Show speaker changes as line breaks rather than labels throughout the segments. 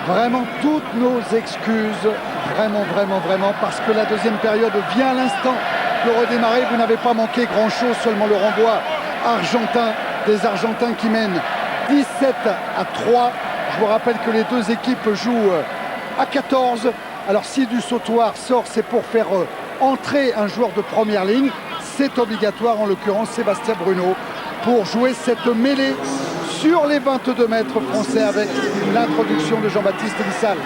Vraiment toutes nos excuses, vraiment, parce que la deuxième période vient à l'instant de redémarrer. Vous n'avez pas manqué grand-chose, seulement le renvoi argentin, des Argentins qui mènent 17-3. Je vous rappelle que les deux équipes jouent à 14. Alors si du sautoir sort, c'est pour faire entrer un joueur de première ligne. C'est obligatoire, en l'occurrence Sébastien Bruno, pour jouer cette mêlée sur les 22 mètres français avec l'introduction de Jean-Baptiste Elissalde.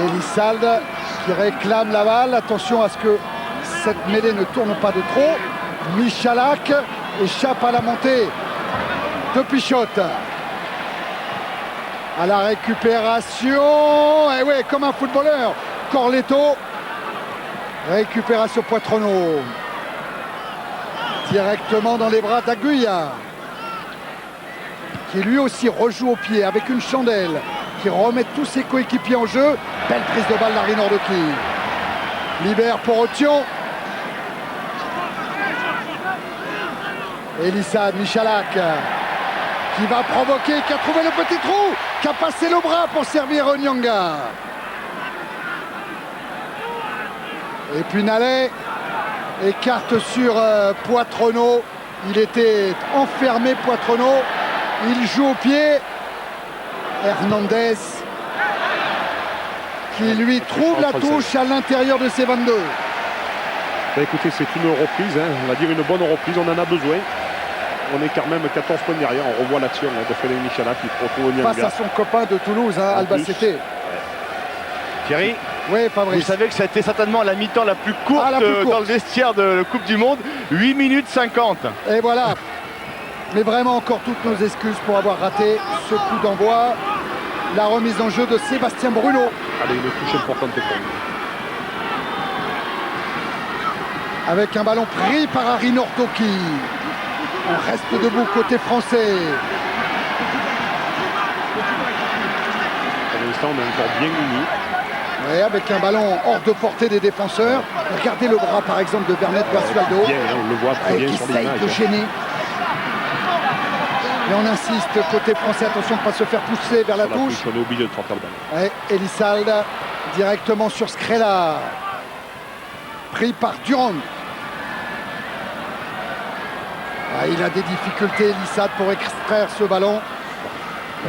Elissalde qui réclame la balle. Attention à ce que cette mêlée ne tourne pas de trop. Michalak échappe à la montée de Pichotte. À la récupération. Et ouais, comme un footballeur. Corletto. Récupération Poitronneau. Directement dans les bras d'Aguilla, qui lui aussi rejoue au pied avec une chandelle, qui remet tous ses coéquipiers en jeu. Belle prise de balle d'Harry Nordoki. Libère pour Othion. Elissade Michalak, qui va provoquer, qui a trouvé le petit trou, qui a passé le bras pour servir Onyanga. Et puis Nallet écarte sur Poitronneau. Il était enfermé, Poitronneau. Il joue au pied. Hernandez qui lui trouve la touche à l'intérieur de ses 22.
Bah écoutez, c'est une reprise, hein. On va dire une bonne reprise, on en a besoin. On est quand même 14 points derrière. On revoit l'action de Félix Michalak qui retrouve Onyanga.
Face à son copain de Toulouse, hein, Albacete.
Thierry,
oui, Fabrice.
Vous savez que ça a été certainement la mi-temps la plus courte, dans le vestiaire de la Coupe du Monde. 8 minutes 50.
Et voilà. Mais vraiment encore toutes nos excuses pour avoir raté ce coup d'envoi. La remise en jeu de Sébastien Bruno.
Allez, une touche importante pour lui.
Avec un ballon pris par Harry Nordoki. On reste debout côté français.
Pour l'instant, on est encore bien unis.
Ouais, avec un ballon hors de portée des défenseurs. Regardez le bras par exemple de Vernet Basualdo.
On le voit très bien
qui
sur
essaye
l'image.
de gêner. Et on insiste côté français, attention de ne pas se faire pousser vers la touche.
On est obligé de tenter le ballon.
Ouais, Elissalde directement sur Scrella. Pris par Durand. Ah, il a des difficultés, Elissalde, pour extraire ce ballon.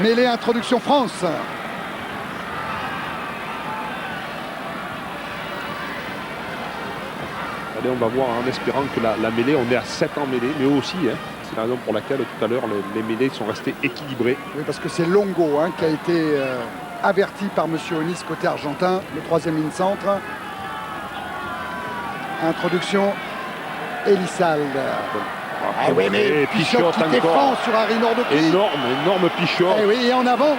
Mêlée, introduction France.
Allez, on va voir en espérant que la mêlée, on est à 7 en mêlée, mais aussi, hein, c'est la raison pour laquelle tout à l'heure les mêlées sont restées équilibrées.
Oui, parce que c'est Longo hein, qui a été averti par M. Onis côté argentin, le troisième ligne centre. Introduction, Elissalde. Ah oui, mais Pichotte qui défend sur Harry Nordoki.
Énorme Pichotte.
Ah oui, et en avant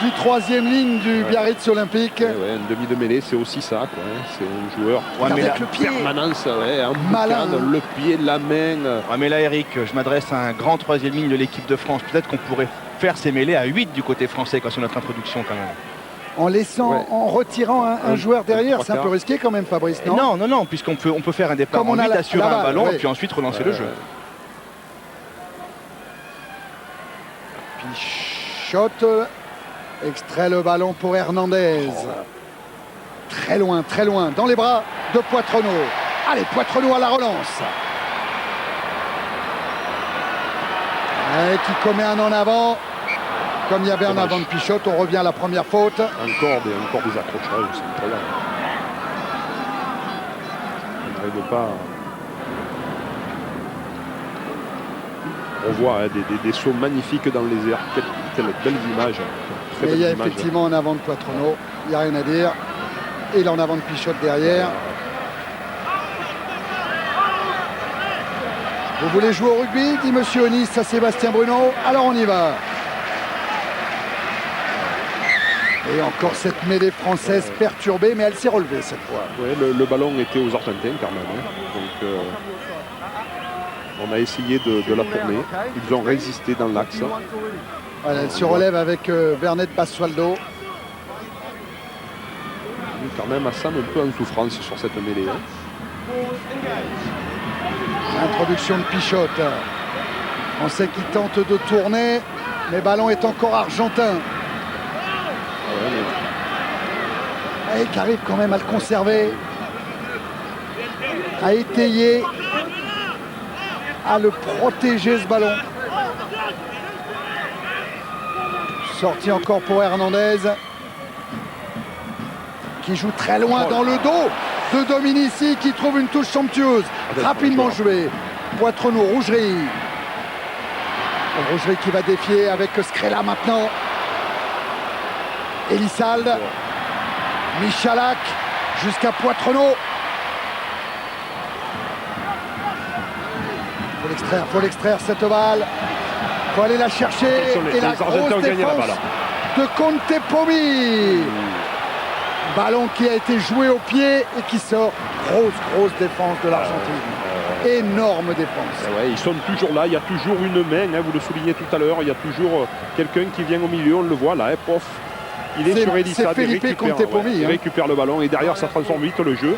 du troisième ligne du Biarritz Olympique.
Ouais, un demi de mêlée, c'est aussi ça, quoi. C'est un joueur
avec le pied.
Permanence, un
malin,
boucan, le pied, la main.
Ouais, mais là, Eric, je m'adresse à un grand troisième ligne de l'équipe de France. Peut-être qu'on pourrait faire ces mêlées à 8 du côté français sur notre introduction quand même.
En laissant, en retirant un joueur derrière, c'est un peu risqué quand même, Fabrice, non?
Non, puisqu'on peut faire un départ
comme
en 8, assurer un ballon
ouais.
et puis ensuite relancer le jeu.
Pichotte extrait le ballon pour Hernandez. Très loin, dans les bras de Poitronneau. Allez, Poitronneau à la relance. Et qui commet un en avant. Comme il y avait un avant de Pichotte, on revient à la première faute.
Encore des accrochages, c'est incroyable. On n'arrive pas. On voit hein, des sauts magnifiques dans les airs. Quelle belle image.
Mais il y a effectivement un avant de Poitronneau. Il n'y a rien à dire. Et il en avant de Pichotte derrière. Vous voulez jouer au rugby, dit Monsieur Onis à Sébastien Bruno. Alors on y va. Et encore cette mêlée française perturbée, mais elle s'est relevée cette fois.
Ouais, le ballon était aux Argentins quand même. Hein. Donc on a essayé de la tourner. Ils ont résisté dans l'axe.
Voilà, elle se relève avec Vernet Basualdo.
Quand même Hassan un peu en souffrance sur cette mêlée. Hein.
Introduction de Pichotte. On sait qu'il tente de tourner. Mais ballon est encore argentin. Et qui arrive quand même à le conserver, à étayer, à le protéger ce ballon. Sortie encore pour Hernandez, qui joue très loin dans le dos de Dominici, qui trouve une touche somptueuse. Rapidement joué. Poitrenaud, Rougerie. Rougerie qui va défier avec Scrella maintenant. Elissalde. Michalak jusqu'à Poitrenaud. Faut l'extraire cette balle. Faut aller la chercher. Et la grosse défense de Contepomi. Ballon qui a été joué au pied et qui sort. Grosse défense de l'Argentine. Énorme défense.
Ouais, ils sont toujours là, il y a toujours une main, hein, vous le soulignez tout à l'heure, il y a toujours quelqu'un qui vient au milieu, on le voit là, hein, pof. Il est sur Elissalde, il récupère le ballon et derrière ça transforme vite le jeu.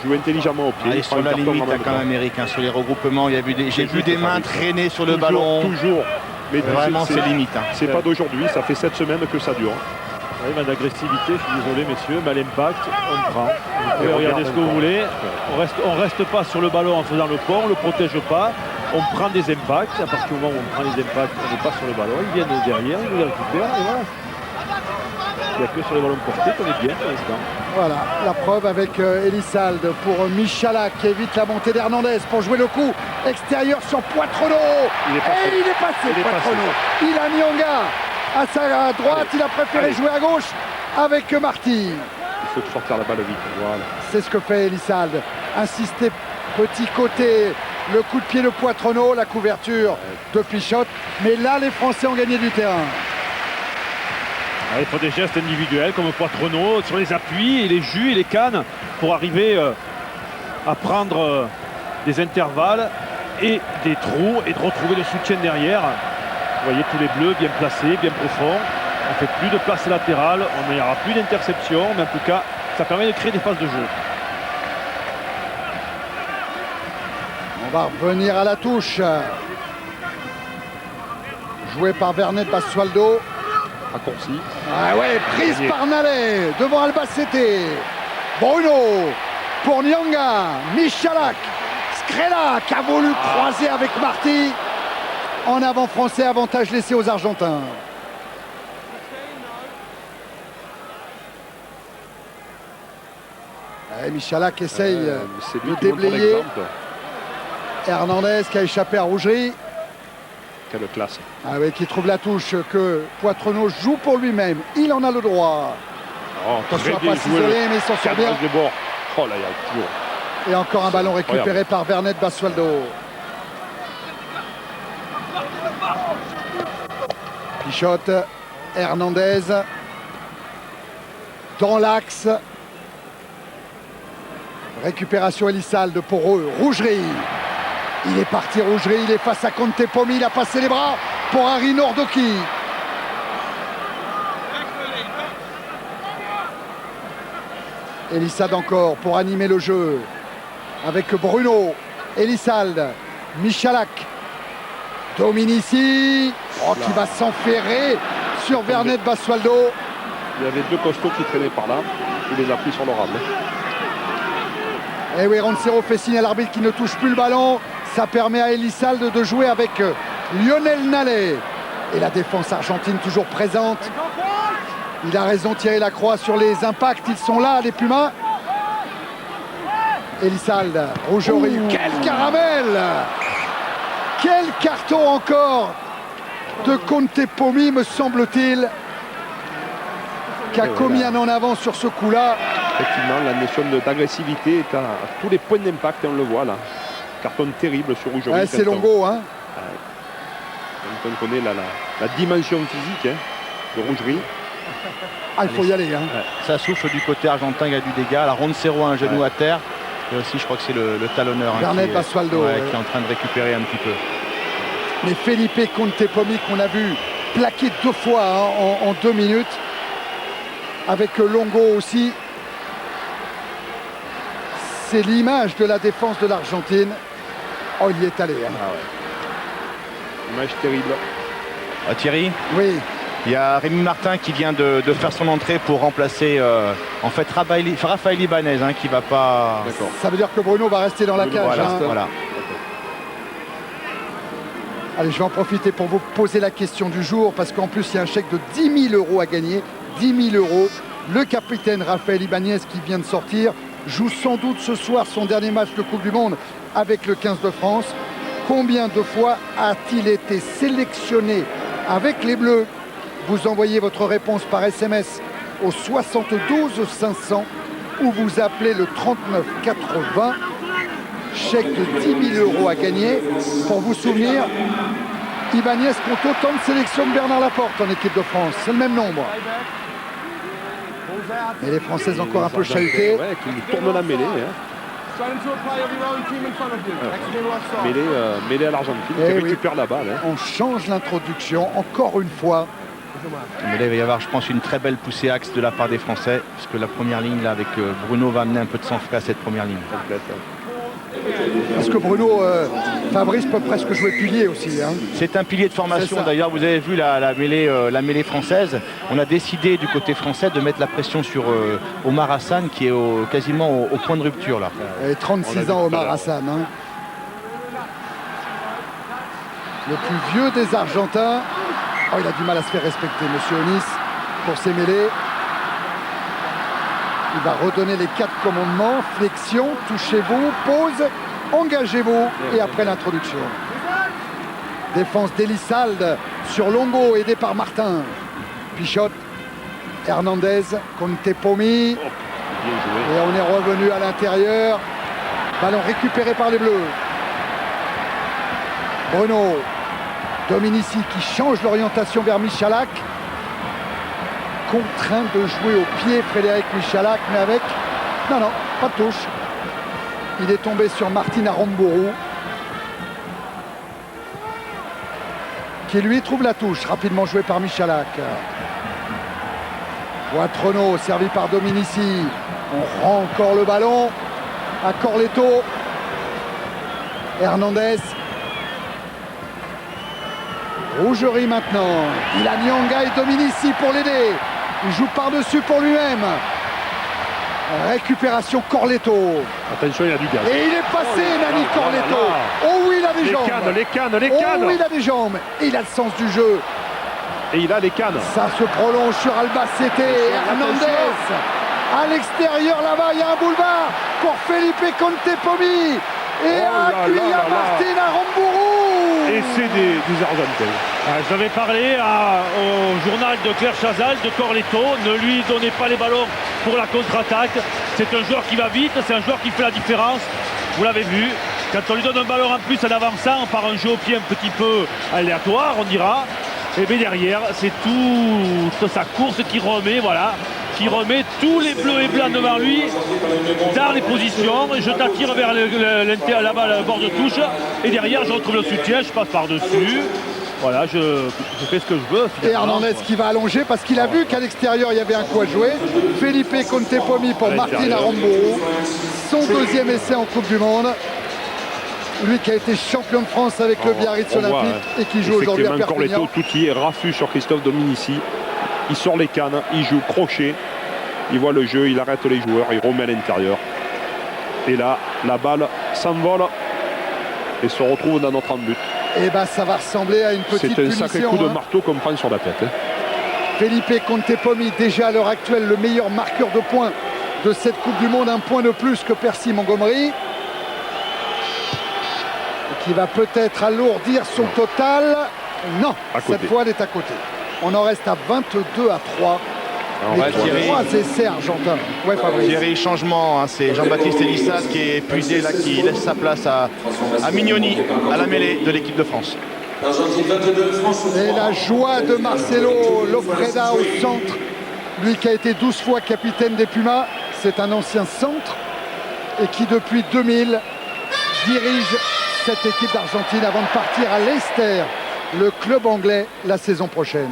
Joue intelligemment au pied.
Sur la limite quand américain, sur les regroupements, j'ai vu des mains traîner sur le ballon.
Toujours.
Mais vraiment c'est limite. Hein.
C'est pas d'aujourd'hui, ça fait 7 semaines que ça dure.
Oui, mais d'agressivité, je suis désolé messieurs, mais à l'impact, on prend. Vous pouvez regarder ce que vous voulez. On reste pas sur le ballon en faisant le pont, on ne le protège pas. On prend des impacts. À partir du moment où on prend les impacts, on n'est pas sur le ballon. Ils viennent derrière, ils nous les récupèrent et voilà. Il n'y a que sur les ballons portés qu'on est bien pour l'instant.
Voilà, la preuve avec Elissalde pour Michalak qui évite la montée d'Hernandez pour jouer le coup extérieur sur Poitrenaud. Il est passé Poitrenaud. Il a Nyanga à sa droite, il a préféré jouer à gauche avec Marty.
Il faut sortir la balle vite. Voilà.
C'est ce que fait Elissalde. Insister petit côté, le coup de pied de Poitrenaud, la couverture de Pichotte. Mais là, les Français ont gagné du terrain.
Il faut des gestes individuels comme Poitrenaud sur les appuis et les jus et les cannes pour arriver à prendre des intervalles et des trous et de retrouver le soutien derrière. Vous voyez tous les bleus bien placés, bien profonds. On ne fait plus de place latérale, on n'y aura plus d'interception, mais en tout cas, ça permet de créer des phases de jeu.
On va revenir à la touche. Joué par Vernet Basualdo.
Raccourci.
Ah ouais, prise par Nallet devant Albacete. Bruno pour Nyanga. Michalak. Scrella qui a voulu croiser avec Marty. En avant français, avantage laissé aux Argentins. Michalak essaye de déblayer. Hernandez qui a échappé à Rougerie.
Quelle classe.
Ah oui, qui trouve la touche que Poitrenaud joue pour lui-même. Il en a le droit. Attention à pas s'isoler, mais il s'en sort bien.
Oh là, il y a toujours.
Et encore un ballon récupéré par Vernet Basualdo. Pichotte, Hernandez. Dans l'axe. Récupération Elissalde pour Rougerie. Il est parti Rougerie, il est face à Contepomi, il a passé les bras pour Harry Nordoki. Elissalde encore pour animer le jeu avec Bruno, Elissalde, Michalak, Dominici qui va s'enferrer sur Vernet Basualdo.
Il y avait deux costauds qui traînaient par là, il les a pris sur le rame.
Et oui, Roncero fait signe à l'arbitre qui ne touche plus le ballon. Ça permet à Elissalde de jouer avec Lionel Nallet. Et la défense argentine toujours présente. Il a raison de tirer la croix sur les impacts. Ils sont là, les Pumas. Elissalde, Rougerie. Quel caramel! Quel carton encore de Contepomi, me semble-t-il, qui a commis un en avant sur ce coup-là.
Effectivement, la notion d'agressivité est à tous les points d'impact, on le voit là. Carton terrible sur Rougerie.
Ouais, c'est Longo, hein.
On connaît la dimension physique de Rougerie.
Ah, il faut y aller. Hein.
Ouais. Ça souffle du côté argentin, il y a du dégât. La Roncero a un genou à terre. Et aussi, je crois que c'est le talonneur
Vernet Basualdo,
qui est en train de récupérer un petit peu.
Mais Felipe Contepomi, qu'on a vu plaqué 2 fois en 2 minutes. Avec Longo aussi. C'est l'image de la défense de l'Argentine. Oh, il y est allé. Hein.
Ah ouais. Image terrible.
Thierry?
Oui.
Il y a Rémi Martin qui vient de faire son entrée pour remplacer en fait Raphaël Ibanez qui va pas...
Ça veut dire que Bruno va rester dans la cage.
Voilà,
hein.
voilà.
Allez, je vais en profiter pour vous poser la question du jour parce qu'en plus il y a un chèque de 10 000 € à gagner. 10 000 €. Le capitaine Raphaël Ibanez qui vient de sortir joue sans doute ce soir son dernier match de Coupe du Monde avec le 15 de France. Combien de fois a-t-il été sélectionné avec les Bleus? Vous envoyez votre réponse par SMS au 72 500 ou vous appelez le 39 80. Chèque de 10 000 € à gagner. Pour vous souvenir, Ibanez compte autant de sélections que Bernard Laporte en équipe de France. C'est le même nombre. Et les Françaises encore un peu chahutées.
Ouais, qui nous tournent la mêlée. Mêlée à l'Argentine, qui récupère la balle.
On change l'introduction encore une fois.
Mais là, il va y avoir, je pense, une très belle poussée axe de la part des Français, puisque la première ligne, là, avec Bruno, va amener un peu de sang frais à cette première ligne.
Parce que Bruno, Fabrice peut presque jouer pilier aussi. Hein.
C'est un pilier de formation. D'ailleurs, vous avez vu la mêlée française. On a décidé du côté français de mettre la pression sur Omar Hassan, qui est quasiment au point de rupture. Là.
Et 36 ans, Omar Hassan. Hein. Le plus vieux des Argentins. Oh, il a du mal à se faire respecter, monsieur Onis, pour ses mêlées. Il va redonner les 4 commandements. Flexion, touchez-vous, pause, engagez-vous. Et après l'introduction. Défense d'Elissalde sur Longo, aidé par Martin. Pichotte, Hernandez, Contepomi. Et on est revenu à l'intérieur. Ballon récupéré par les Bleus. Bruno. Dominici qui change l'orientation vers Michalak. Contraint de jouer au pied Frédéric Michalak, mais avec... Non, pas de touche. Il est tombé sur Martin Aramburu, qui lui trouve la touche, rapidement joué par Michalak. Poitrono, servi par Dominici. On rend encore le ballon à Corletto. Hernandez. Rougerie maintenant. Il a Nyanga et Dominici pour l'aider. Il joue par-dessus pour lui-même. Récupération Corletto.
Attention, il y a du gaz.
Et il est passé, Nani Corletto. Oh oui, il a des jambes.
Les cannes.
Oh oui, il a des jambes. Et il a le sens du jeu.
Et il a les cannes.
Ça se prolonge sur Albacete. Hernandez. À l'extérieur, là-bas, il y a un boulevard pour Felipe Contepomi. Et il y a Martin Aramburu.
Et c'est des Argentins.
J'avais parlé au journal de Claire Chazal de Corletto. Ne lui donnez pas les ballons pour la contre-attaque. C'est un joueur qui va vite, c'est un joueur qui fait la différence. Vous l'avez vu, quand on lui donne un ballon en plus en avançant par un jeu au pied un petit peu aléatoire, on dira. Et bien derrière, c'est toute sa course qui remet, qui remet tous les bleus et blancs devant lui dans les positions. Je t'attire vers la balle bord de touche et derrière je retrouve le soutien, je passe par-dessus. Voilà, je fais ce que je veux.
Et Hernandez qui va allonger parce qu'il a vu qu'à l'extérieur il y avait un coup à jouer. Felipe Contepomi pour Martin Aramburu. Son deuxième essai en Coupe du Monde. Lui qui a été champion de France avec le Biarritz Olympique et qui joue aujourd'hui à Perpignan.
Corletto, tout y est raffut sur Christophe Dominici. Il sort les cannes, il joue crochet. Il voit le jeu, il arrête les joueurs, il remet à l'intérieur. Et là, la balle s'envole et se retrouve dans notre but.
Et bien ça va ressembler à une petite punition.
C'est un sacré coup de marteau qu'on prend sur la tête.
Felipe Contepomi, déjà à l'heure actuelle le meilleur marqueur de points de cette Coupe du Monde, un point de plus que Percy Montgomery. Qui va peut-être alourdir son total. Non, cette fois elle est à côté. On en reste à 22 à 3. Les 3 essais argentins. Ouais, Fabrice.
Thierry, changement, c'est Jean-Baptiste Elissade qui est épuisé là, qui laisse sa place à Mignoni, à la mêlée de l'équipe de France.
Et la joie de Marcelo Lofreda au centre. Lui qui a été 12 fois capitaine des Pumas. C'est un ancien centre et qui depuis 2000 dirige cette équipe d'Argentine avant de partir à Leicester, le club anglais, la saison prochaine.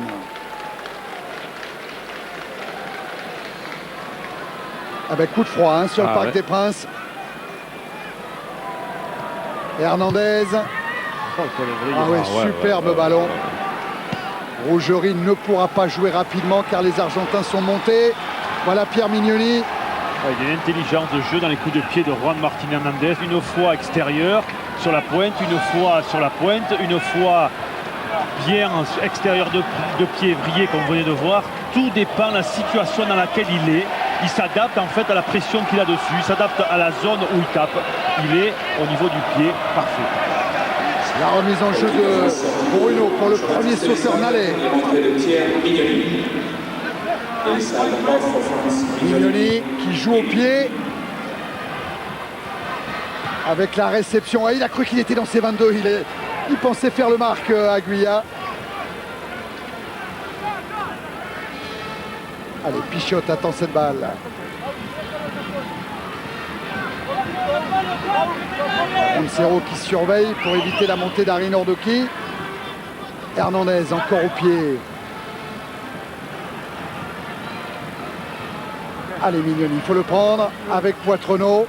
Avec coup de froid sur le Parc des Princes. Et Hernandez. Superbe ballon. Rougerie ne pourra pas jouer rapidement car les Argentins sont montés. Voilà Pierre Mignoni.
Il y a une intelligence de jeu dans les coups de pied de Juan Martín Hernández. Une fois extérieur sur la pointe, une fois sur la pointe, une fois bien extérieur de pied vrillé comme vous venez de voir. Tout dépend de la situation dans laquelle il est. Il s'adapte en fait à la pression qu'il a dessus. Il s'adapte à la zone où il tape. Il est au niveau du pied parfait.
La remise en jeu de Bruno pour le premier sauteur Nallet. Mignoni qui joue au pied. Avec la réception. Ah, il a cru qu'il était dans ses 22. Il pensait faire le marque à Aguilla. Allez, Pichotte attend cette balle. Roncero qui surveille pour éviter la montée d'Ari Nordoki. Hernandez encore au pied. Allez, Mignoni, il faut le prendre avec Poitrenaud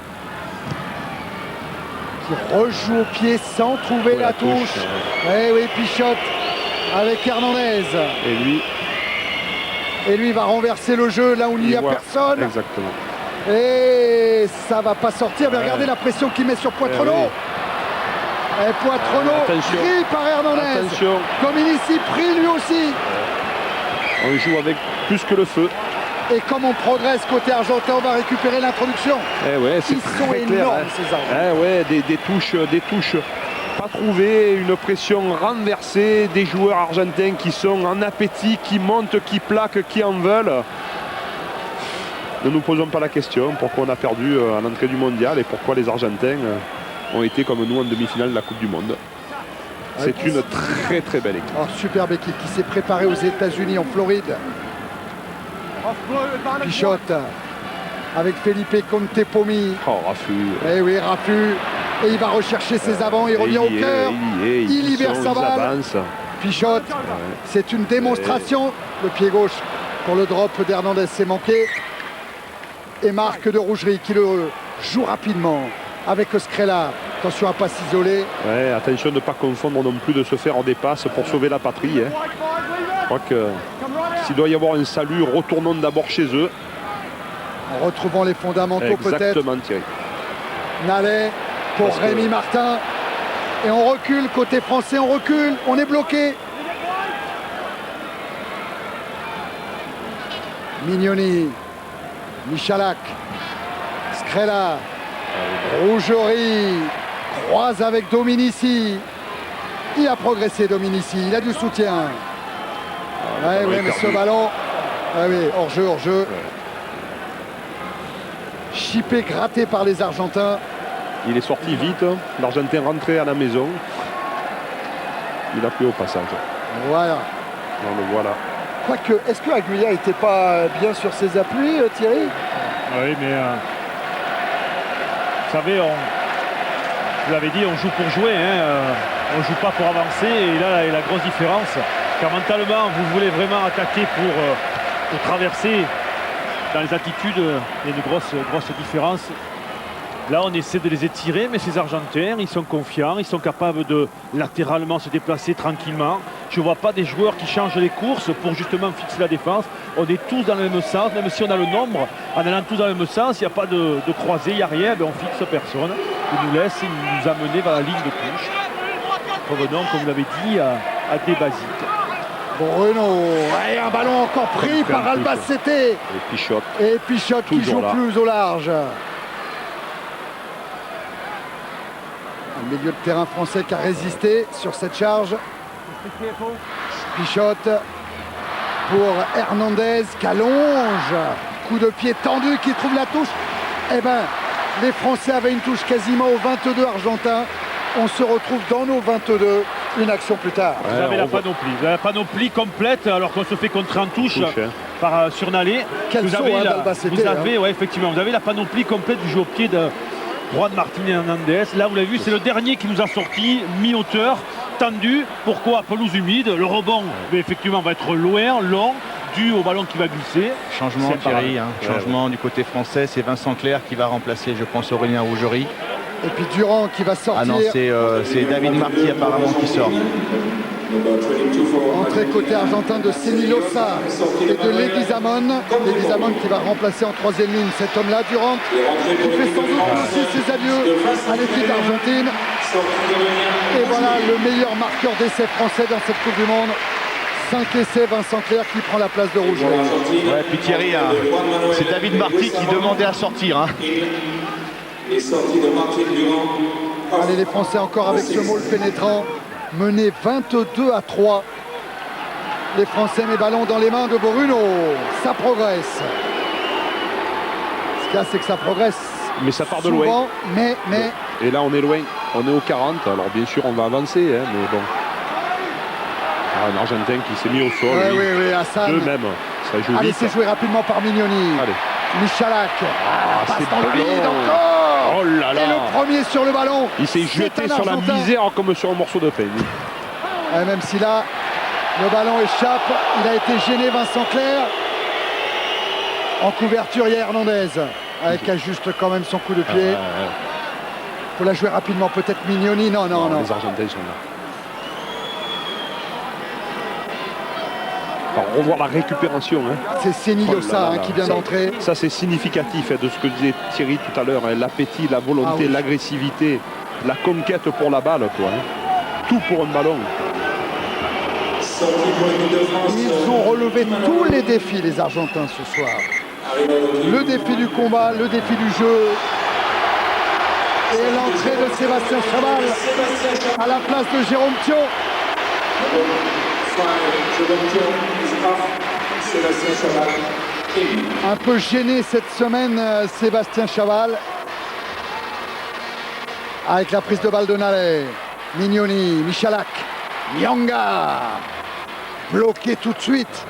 qui rejoue au pied sans trouver la touche. Eh oui, Pichotte avec Hernandez. Et lui va renverser le jeu là où il n'y a personne.
Exactement.
Et ça va pas sortir. Mais regardez la pression qu'il met sur Poitrenaud. Et Poitrenaud pris par Hernandez.
Attention.
Dominici pris lui aussi.
On joue avec plus que le feu.
Et comme on progresse côté argentin, on va récupérer l'introduction.
Ouais,
ils sont énormes ces Argentins.
Ouais, des touches pas trouvées, une pression renversée, des joueurs argentins qui sont en appétit, qui montent, qui plaquent, qui en veulent. Ne nous posons pas la question pourquoi on a perdu à l'entrée du mondial et pourquoi les Argentins ont été comme nous en demi-finale de la Coupe du Monde. C'est une très très belle équipe.
Oh, superbe équipe qui s'est préparée aux États-Unis, en Floride. Pichotte avec Felipe Contepomi.
Oh, Rafu.
Eh oui, Rafu. Et il va rechercher ses avants, il revient au cœur. Il libère sa balle. Pichotte, c'est une démonstration. Le pied gauche pour le drop d'Hernandez, c'est manqué. Et Marc de Rougerie qui le joue rapidement avec Scrella. Attention à ne pas s'isoler.
Ouais, attention de ne pas confondre non plus, de se faire des passes pour sauver la patrie. Je crois que s'il doit y avoir un salut, retournons d'abord chez eux.
En retrouvant les fondamentaux peut-être.
Exactement, Thierry.
Nallet pour Rémi Martin. Et on recule, côté français, on recule. On est bloqué. Mignoni. Michalak. Scrella. Rougerie. Croise avec Dominici. Il a progressé, Dominici. Il a du soutien. Oui, mais ce ballon. Oui, hors-jeu. Chippé, gratté par les Argentins.
Il est sorti vite. L'Argentin rentré à la maison. Il a pris au passage.
Voilà.
On le voit là.
Quoique, est-ce que Aguilla n'était pas bien sur ses appuis, Thierry?
Oui, mais vous savez, vous l'avez dit, on joue pour jouer. On ne joue pas pour avancer. Et là, la grosse différence, car mentalement, vous voulez vraiment attaquer pour traverser. Dans les attitudes, il y a une grosse différence. Là, on essaie de les étirer, mais ces Argentins, ils sont confiants, ils sont capables de latéralement se déplacer tranquillement. Je ne vois pas des joueurs qui changent les courses pour justement fixer la défense. On est tous dans le même sens, même si on a le nombre, en allant tous dans le même sens, il n'y a pas de croisée, il n'y a rien, on fixe personne. Ils nous laissent nous amener vers la ligne de touche. Revenons, comme vous l'avez dit, à des basiques.
Bruno, et un ballon encore pris par Albacete. Et Pichotte qui joue plus au large. Un milieu de terrain français qui a résisté sur cette charge. Pichotte pour Hernandez qui allonge. Coup de pied tendu qui trouve la touche. Eh bien, les Français avaient une touche quasiment aux 22 argentins. On se retrouve dans nos 22, une action plus tard.
Vous avez la panoplie complète alors qu'on se fait contrer en touche par sur Nallet.
Vous avez
effectivement, vous avez la panoplie complète du jeu au pied de Juan Martín Hernández. Là, vous l'avez vu, c'est le dernier qui nous a sorti, mi-hauteur, tendu. Pourquoi? Pelouse humide. Le rebond, mais effectivement, va être loin, long, dû au ballon qui va glisser.
Changement, Thierry. Changement du côté français. C'est Vincent Clerc qui va remplacer, je pense, Aurélien Rougerie.
Et puis Durand qui va sortir.
Ah non, c'est David Marty apparemment qui sort.
Entrée côté argentin de Senilosa et de Leguizamón. Leguizamón qui va remplacer en troisième ligne cet homme-là, Durant, qui fait sans doute aussi ses adieux à l'équipe d'Argentine. Et voilà le meilleur marqueur d'essai français dans cette Coupe du Monde. 5 essais, Vincent Clerc qui prend la place de Rouget.
Ouais, puis Thierry, hein, c'est David Marty qui demandait à sortir. Hein.
Allez, les Français encore avec ce maul pénétrant, menés 22-3. Les Français, mais ballon dans les mains de Bruno. Ça progresse. Ce qu'il y a, c'est que ça progresse.
Mais ça part de
souvent,
loin.
Mais...
Et là, on est loin. On est au 40. Alors, bien sûr, on va avancer. Hein, mais bon. Ah, un Argentin qui s'est mis au sol.
Oui, Hassan.
Eux-mêmes. Ça joue
Allez,
vite.
c'est joué rapidement par Mignoni.
Allez.
Michalak. Passe
c'est
dans le
ballon.
vide encore.
Oh là là.
Et le premier sur le ballon.
Il s'est jeté sur la misère comme sur un morceau de pain.
Et même si là, le ballon échappe, il a été gêné, Vincent Clerc. En couverture, il y a Hernandez. Avec ajuste quand même son coup de pied. Il faut la jouer rapidement, peut-être Mignoni. Non.
Les Argentins sont là. Alors, revoir la récupération. Hein.
C'est Senilosa qui vient d'entrer.
Ça, c'est significatif de ce que disait Thierry tout à l'heure. Hein. L'appétit, la volonté, l'agressivité, la conquête pour la balle. Quoi, hein. Tout pour un ballon.
Ils ont relevé tous les défis, les Argentins, ce soir. Le défi du combat, le défi du jeu. Et l'entrée de Sébastien Chabal à la place de Jérôme Thiaw. Un peu gêné cette semaine, Sébastien Chabal. Avec la prise de balle de Nallet. Mignoni, Michalak, Nyanga. Bloqué tout de suite.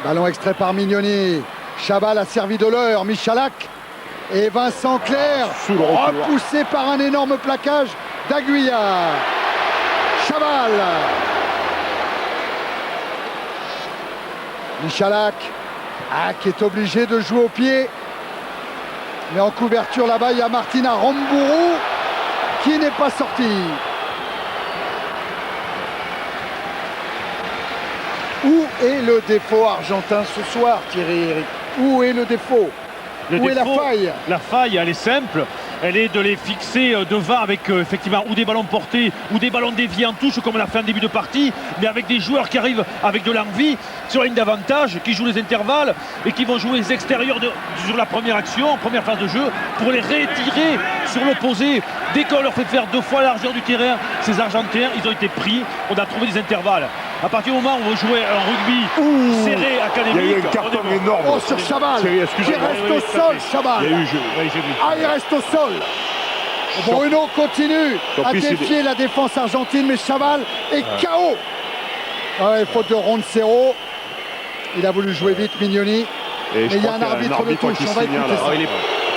Ballon extrait par Mignoni. Chabal a servi de l'heure. Michalak et Vincent Clerc repoussé par un énorme plaquage d'Aguilla. Chabal. Michalak qui est obligé de jouer au pied. Mais en couverture là-bas, il y a Martina Rambourou qui n'est pas sorti. Où est le défaut argentin ce soir, Thierry Eric? Où est le défaut? Où est la faille?
La faille, elle est simple. Elle est de les fixer devant avec effectivement ou des ballons portés ou des ballons déviés en touche comme on l'a fait en début de partie, mais avec des joueurs qui arrivent avec de l'envie sur la ligne d'avantage, qui jouent les intervalles et qui vont jouer les extérieurs sur la première action, première phase de jeu, pour les rétirer sur l'opposé. Dès qu'on leur fait faire 2 fois la largeur du terrain, ces Argentins, ils ont été pris. On a trouvé des intervalles. À partir du moment où on jouait un rugby serré, académique,
il y a eu un carton énorme.
Oh, sur Chabal, il reste au sol, Chabal.
Il y a eu jeu.
Il reste au sol. Bruno continue à défier la défense argentine, mais Chabal est KO. Faute de Roncero. Il a voulu jouer vite, Mignoni. Mais il y a un arbitre de touche. On va écouter ça.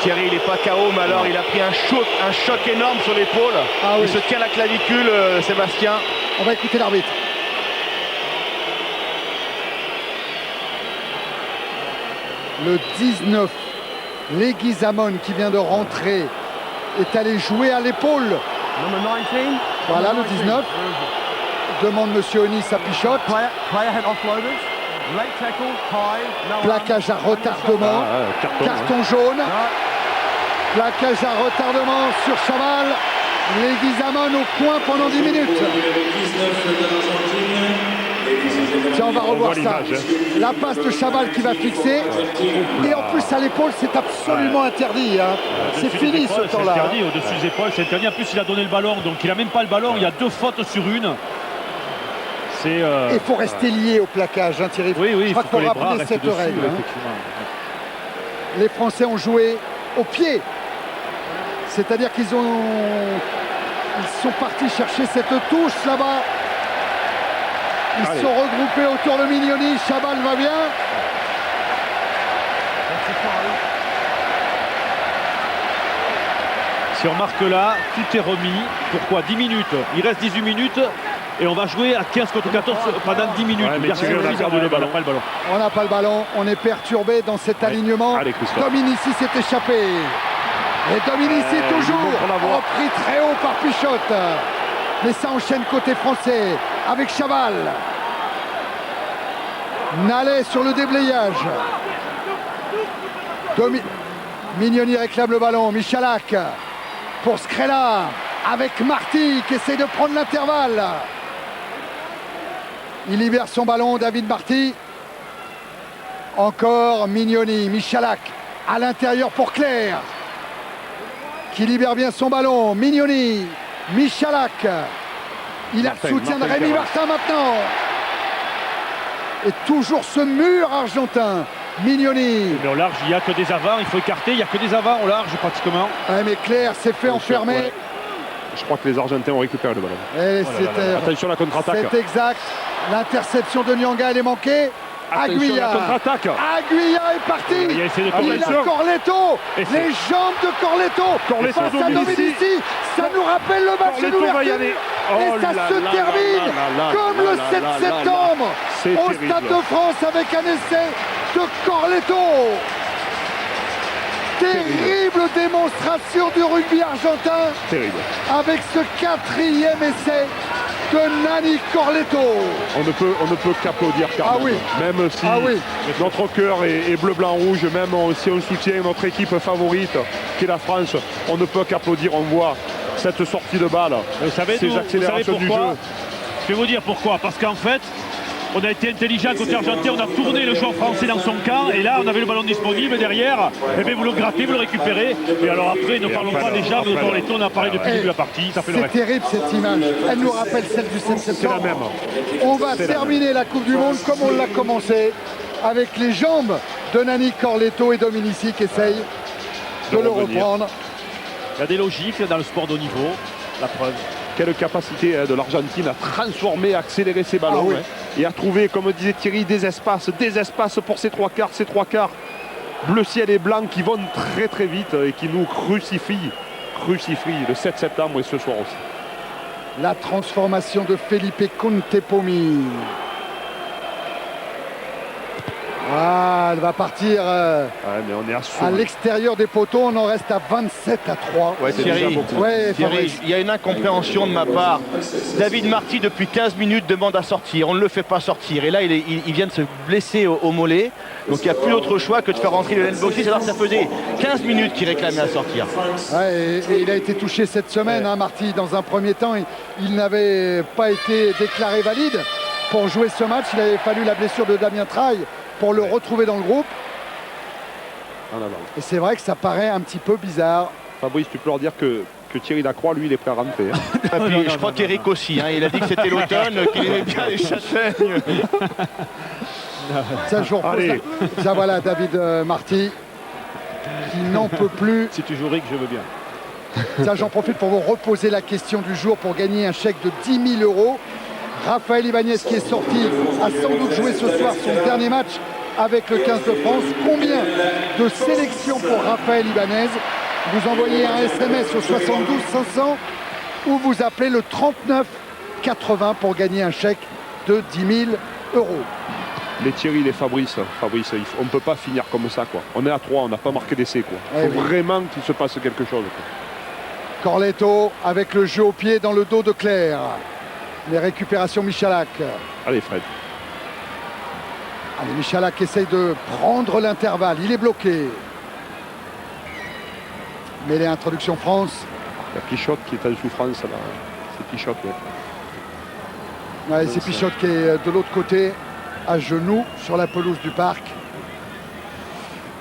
Thierry, il n'est pas KO, mais alors il a pris un choc énorme sur l'épaule. Il se tient la clavicule, Sébastien.
On va écouter l'arbitre. Le 19, Leguizamón qui vient de rentrer est allé jouer à l'épaule. Voilà le 19. Demande Monsieur Oni sa pichote. Plaquage à retardement. Carton jaune. Plaquage à retardement sur Chabal. Leguizamón au point pendant 10 minutes. Tiens, on va revoir ça. La passe de Chabal qui va fixer. Et en plus à l'épaule, c'est absolument interdit. Hein. C'est fini ce temps-là.
C'est interdit, au-dessus des épaules, c'est interdit. En plus, il a donné le ballon, donc il n'a même pas le ballon. Il y a 2 fautes sur une.
Il faut rester lié au plaquage, hein, Thierry.
Oui,
je crois qu'il faut rappeler cette règle. Hein. Les Français ont joué au pied. C'est-à-dire qu'ils sont partis chercher cette touche là-bas. Ils sont regroupés autour de Mignoni. Chabal va bien.
Si on marque là, tout est remis. Pourquoi 10 minutes? Il reste 18 minutes. Et on va jouer à 15 contre 14 pendant 10 minutes.
Mais Thierry, on a perdu le ballon.
On n'a pas le ballon. On est perturbé dans cet alignement.
Allez,
Dominici s'est échappé. Et Dominici toujours repris très haut par Pichotte. Mais ça enchaîne côté français avec Chaval. Nallet sur le déblayage. Mignoni réclame le ballon. Michalak pour Scrella avec Marty qui essaie de prendre l'intervalle. Il libère son ballon, David Marty. Encore Mignoni, Michalak à l'intérieur pour Claire qui libère bien son ballon. Mignoni, Michalak. Il a le soutien de Rémi Martin maintenant. Et toujours ce mur argentin. Mignoni.
Mais au large, il n'y a que des avants, il faut écarter, il n'y a que des avants au large pratiquement.
Ouais, mais Claire s'est fait enfermer.
Ouais. Je crois que les Argentins ont récupéré le ballon. Attention à la contre-attaque.
C'est exact. L'interception de Nyanga, elle est manquée. Aguilla. Aguilla est parti. Il a Corletto. Les jambes de Corletto. Face à Dominici. Ça nous rappelle le match d'ouverture. Et ça se termine comme le 7 septembre au Stade de France avec un essai de Corletto. Terrible démonstration du rugby argentin.
Terrible.
Avec ce 4e essai de Nani Corletto.
On ne peut qu'applaudir Carlos.
Ah oui.
Même si notre cœur est bleu, blanc, rouge, même si on soutient notre équipe favorite qui est la France, on ne peut qu'applaudir. On voit cette sortie de balle, ces accélérations du jeu.
Je vais vous dire pourquoi. Parce qu'en fait, on a été intelligent côté argentin, on a tourné le joueur français dans son camp et là on avait le ballon disponible derrière, et bien vous le grattez, vous le récupérez, et alors après ne parlons pas déjà de Corletto, on a parlé depuis le début de la partie, ça fait le reste.
C'est terrible cette image, elle nous rappelle celle du 7 septembre.
C'est la même.
On va terminer la Coupe du Monde comme on l'a commencé, avec les jambes de Nani Corletto et Dominici qui essayent de le reprendre.
Il y a des logiques dans le sport de haut niveau, la preuve.
Quelle capacité de l'Argentine à transformer, à accélérer ses ballons et à trouver, comme disait Thierry, des espaces pour ces trois quarts bleu ciel et blanc qui vont très très vite et qui nous crucifient le 7 septembre et ce soir aussi.
La transformation de Felipe Contepomi. Ah, elle va partir
mais on est
à l'extérieur des poteaux. On en reste à 27-3.
Thierry, il y a une incompréhension de ma part. David Marty, depuis 15 minutes, demande à sortir. On ne le fait pas sortir. Et là, il vient de se blesser au mollet. Donc, il n'y a plus d'autre choix que de faire rentrer le Boxis. Alors, ça faisait 15 minutes qu'il réclamait à sortir.
Ouais, et il a été touché cette semaine, Marty. Dans un premier temps, il n'avait pas été déclaré valide pour jouer ce match. Il avait fallu la blessure de Damien Traille pour le retrouver dans le groupe. Et c'est vrai que ça paraît un petit peu bizarre.
Fabrice, tu peux leur dire que Thierry Lacroix, lui, il est prêt à rentrer.
Je crois qu'Eric aussi. Il a dit que c'était l'automne, qu'il aimait bien les châtaignes.
Ça voilà, David Marty, qui n'en peut plus.
Si tu joues Rick, je veux bien.
Ça, j'en profite pour vous reposer la question du jour pour gagner un chèque de 10 000 €. Raphaël Ibanez qui est sorti a sans doute joué ce soir son dernier match avec le 15 de France. Combien de sélections pour Raphaël Ibanez? Vous envoyez un SMS au 72 500 ou vous appelez le 39 80 pour gagner un chèque de 10 000 €.
Les Thierry, les Fabrice, on ne peut pas finir comme ça, quoi. On est à 3, on n'a pas marqué d'essai, quoi. Il faut vraiment qu'il se passe quelque chose, quoi.
Corletto avec le jeu au pied dans le dos de Claire. Les récupérations Michalak.
Allez Fred.
Allez, Michalak essaye de prendre l'intervalle. Il est bloqué. Mais les introductions France.
Il y a Pichotte qui est en souffrance là. C'est Pichotte,
c'est Pichotte qui est de l'autre côté, à genoux sur la pelouse du parc.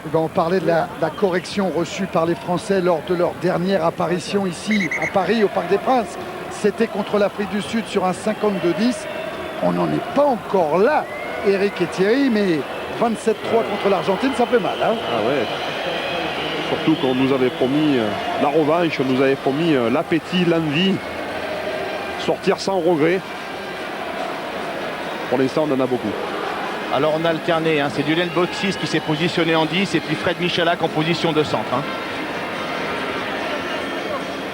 Et ben, on parlait de la correction reçue par les Français lors de leur dernière apparition ici à Paris au Parc des Princes. C'était contre l'Afrique du Sud sur un 52-10. On n'en est pas encore là, Eric et Thierry, mais 27-3 contre l'Argentine, ça fait mal. Hein.
Ah ouais. Surtout qu'on nous avait promis la revanche, on nous avait promis l'appétit, l'envie, sortir sans regret. Pour l'instant, on en a beaucoup.
Alors on a alterné, c'est Julien Boxis qui s'est positionné en 10 et puis Fred Michalak en position de centre.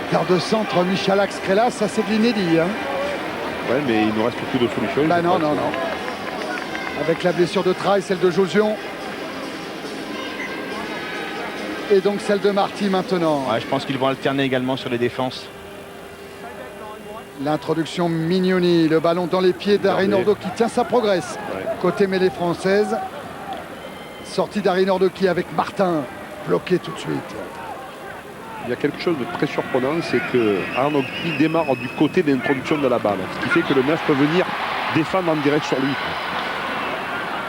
Quart de centre, Michalak, Scrella, ça c'est de l'inédit.
Ouais, mais il nous reste plus de solutions.
Non. Avec la blessure de Traille, celle de Josion. et donc celle de Marty maintenant.
Ouais, je pense qu'ils vont alterner également sur les défenses.
L'introduction Mignoni, le ballon dans les pieds d'Arinordo qui tient, ça progresse.
Ouais.
Côté mêlée française. Sortie d'Arinordo qui avec Martin, bloqué tout de suite.
Il y a quelque chose de très surprenant, c'est que Arnaud qui démarre du côté de l'introduction de la balle, ce qui fait que le 9 peut venir défendre en direct sur lui.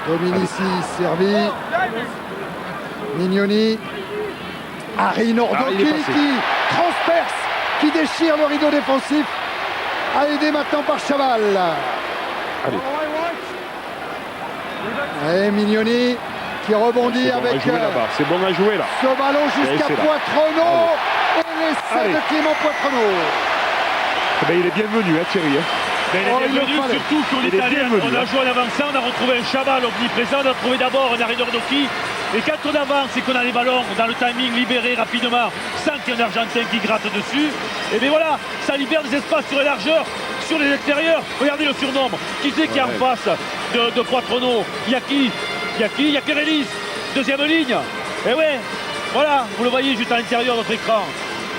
Dominici servi. Mignoni. Arinordo qui transperce, qui déchire le rideau défensif. Aidé maintenant par Chaval.
Allez.
Et Mignoni qui rebondit
Bon
avec
c'est bon à jouer là.
ce ballon jusqu'à Poitrenaud. Et l'essai de Clément Poitrenaud.
Eh ben, il est bienvenu, hein, Thierry. Hein.
Mais il est bienvenu, surtout qu'on est allé, on a joué en avançant, on a retrouvé un Chaval omniprésent, on a trouvé d'abord un Arinordo qui. Et quand on avance et qu'on a les ballons dans le timing libéré rapidement, sans qu'il y ait un Argentin qui gratte dessus, et bien voilà, ça libère des espaces sur les largeurs, sur les extérieurs. Regardez le surnombre. Qui c'est qui est en face de Poitrenaud? Il y a qui? Il y a Kérélis, deuxième ligne. Et ouais, voilà, vous le voyez juste à l'intérieur de notre écran.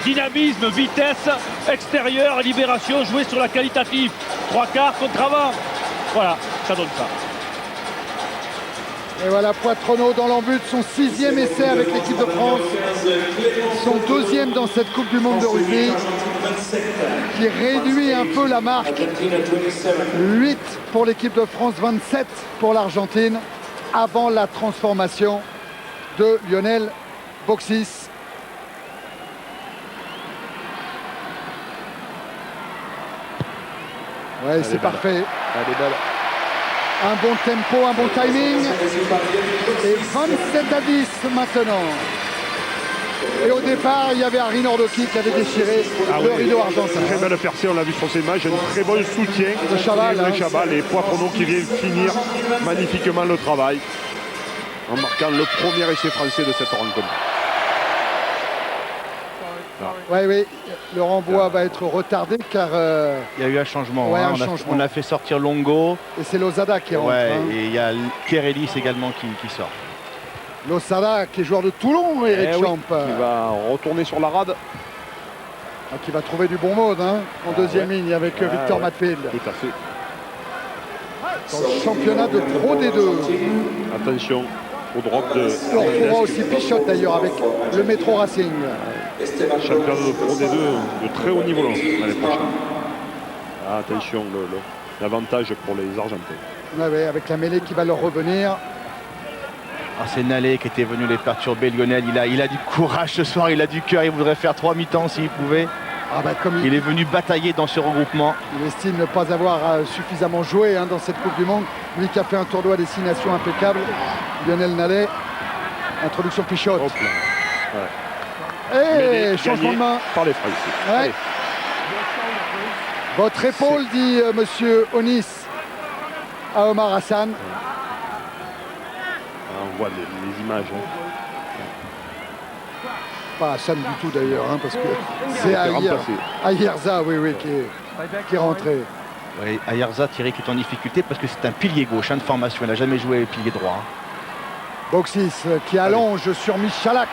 Dynamisme, vitesse, extérieur, libération, jouer sur la qualitative. 3/4 contre avant. Voilà, ça donne ça.
Et voilà Poitrenaud dans l'embut, son 6e essai avec l'équipe de France. Son 2e dans cette Coupe du Monde de rugby. Qui réduit un peu la marque. 8 pour l'équipe de France, 27 pour l'Argentine. Avant la transformation de Lionel Boxis. Ouais, c'est parfait.
Allez, balle.
Un bon tempo, un bon timing. Et 27-10 maintenant. Et au départ, il y avait Arinordo qui avait déchiré le rideau argentin.
Très belle percée, on l'a vu sur ces images. Un très bon soutien
de Chaval,
et Poitrenaud qui vient finir magnifiquement le travail en marquant le premier essai français de cette rencontre.
Oui, le renvoi va être retardé car...
il y a eu un changement.
Ouais,
hein.
changement.
On a fait sortir Longo.
Et c'est Lozada qui rentre.
Ouais, et il y a Kérélis également qui sort.
Lozada qui est joueur de Toulon, Eric Champ.
Qui va retourner sur la rade.
Qui va trouver du bon mode en deuxième ligne avec Victor Matfield.
Tout à fait.
Dans le championnat de Pro D2.
Attention au drop de...
On retrouvera aussi Pichotte d'ailleurs avec le Métro Racing.
Championnat de Pro D2 de très haut niveau l'année prochaine. Attention, l'avantage pour les Argentins.
Ouais, avec la mêlée qui va leur revenir.
C'est Nalé qui était venu les perturber, Lionel. Il a du courage ce soir, il a du cœur, il voudrait faire 3 mi-temps s'il pouvait. Il est venu batailler dans ce regroupement. Il
estime ne pas avoir suffisamment joué dans cette Coupe du Monde. Lui qui a fait un tournoi à destination impeccable. Lionel Nalé. Introduction Pichotte. Et changement de main.
Par les Français.
Ouais. Votre épaule, dit monsieur Onis à Omar Hassan.
On voit les images.
Pas Hassan du tout d'ailleurs, parce que c'est Ayerza, qui est rentré.
Oui, Ayerza, Thierry, qui est en difficulté parce que c'est un pilier gauche de formation. Il n'a jamais joué pilier droit.
Boxis qui allonge sur Michalak.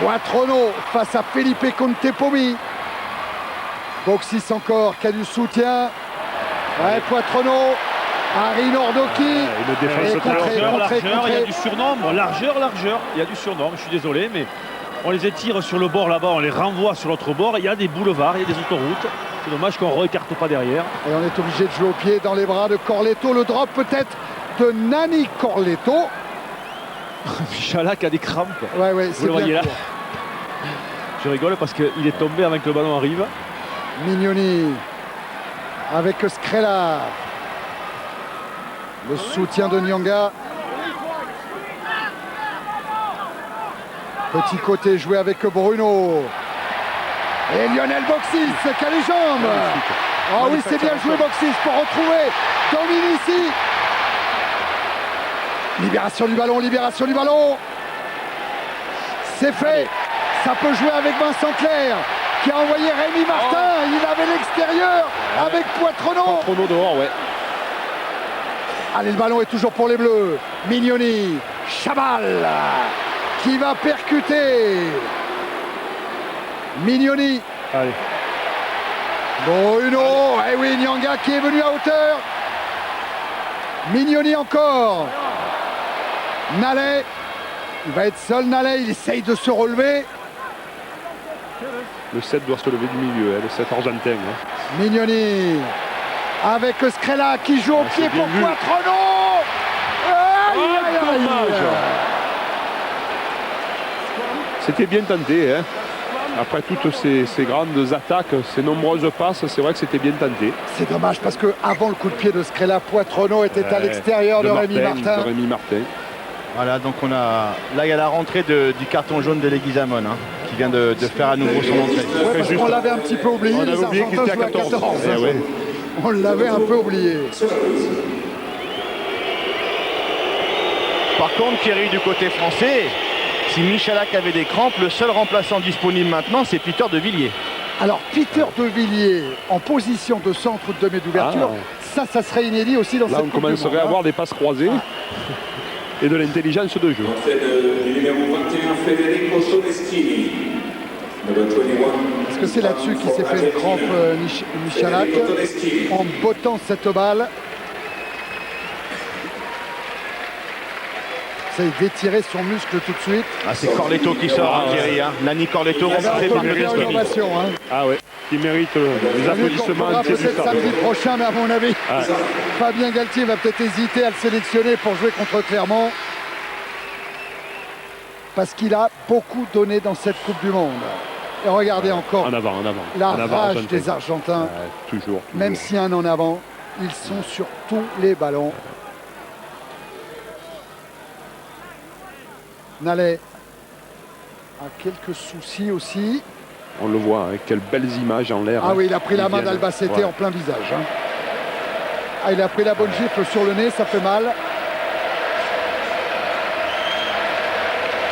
Poitrenaud face à Felipe Contepomi. Boxis encore qui a du soutien. Poitrenaud. Arinordo qui
largeur, il y a du surnombre, largeur, il y a du surnombre, je suis désolé, mais on les étire sur le bord là-bas, on les renvoie sur l'autre bord, il y a des boulevards, il y a des autoroutes, c'est dommage qu'on ne récarte pas derrière.
Et on est obligé de jouer au pied dans les bras de Corletto, le drop peut-être de Nani Corletto.
Michalak a des crampes,
vous
le voyez là. Je rigole parce qu'il est tombé avant que le ballon arrive.
Mignoni avec Scrella. Le soutien de Nyanga. Petit côté joué avec Bruno. Et Lionel Boxis qui a les jambes. Oui, c'est bien joué Boxis pour retrouver Dominici. Libération du ballon. C'est fait. Ça peut jouer avec Vincent Clerc qui a envoyé Rémi Martin. Il avait l'extérieur avec Poitrenaud.
Poitrenaud dehors,
Allez, le ballon est toujours pour les Bleus. Mignoni, Chaval. qui va percuter. Mignoni.
Allez.
Bruno. Eh oui, Nyanga qui est venu à hauteur. Mignoni encore. Nallet. Il va être seul, Nallet. Il essaye de se relever.
Le 7 doit se lever du milieu, le 7 argentin.
Mignoni. Avec Scrella qui joue au pied pour Poitronneau.
C'était bien tenté. Hein. Après toutes ces grandes attaques, ces nombreuses passes, c'est vrai que c'était bien tenté.
C'est dommage parce qu'avant le coup de pied de Scrella, Poitronneau était à l'extérieur de Rémi Martin.
Voilà, donc là il y a la rentrée du carton jaune de Leguizamon qui vient de faire à nouveau son entrée.
Ouais, parce qu'on l'avait un petit peu oublié.
On avait oublié qu'il était à 14.
On l'avait un peu oublié.
Par contre, Thierry, du côté français, si Michalak avait des crampes, le seul remplaçant disponible maintenant, c'est Peter De Villiers.
Alors, Peter De Villiers en position de centre de demi d'ouverture, ça serait inédit aussi dans cette Coupe du Monde.
Là, on commencerait à avoir des passes croisées et de l'intelligence de jeu.
Du numéro 21, Federico Soneschini.
Parce que c'est là-dessus qu'il s'est fait une crampe, Michalak, en bottant cette balle. D'étirer son muscle tout de suite.
Ah, c'est Corletto qui sort, Thierry. Nani Corletto, remplacé par
Soneschini.
Ah ouais, qui mérite les applaudissements.
Peut-être samedi prochain, mais à mon avis, Fabien Galtier va peut-être hésiter à le sélectionner pour jouer contre Clermont. Parce qu'il a beaucoup donné dans cette Coupe du Monde. Et regardez encore la rage des Argentins.
Toujours.
Même s'il y a un en avant, ils sont sur tous les ballons. Nallet a quelques soucis aussi.
On le voit, hein, quelles belles images en l'air.
Ah oui, il a pris la main d'Albacete en plein visage. Hein. Ah, il a pris la bonne gifle sur le nez, ça fait mal.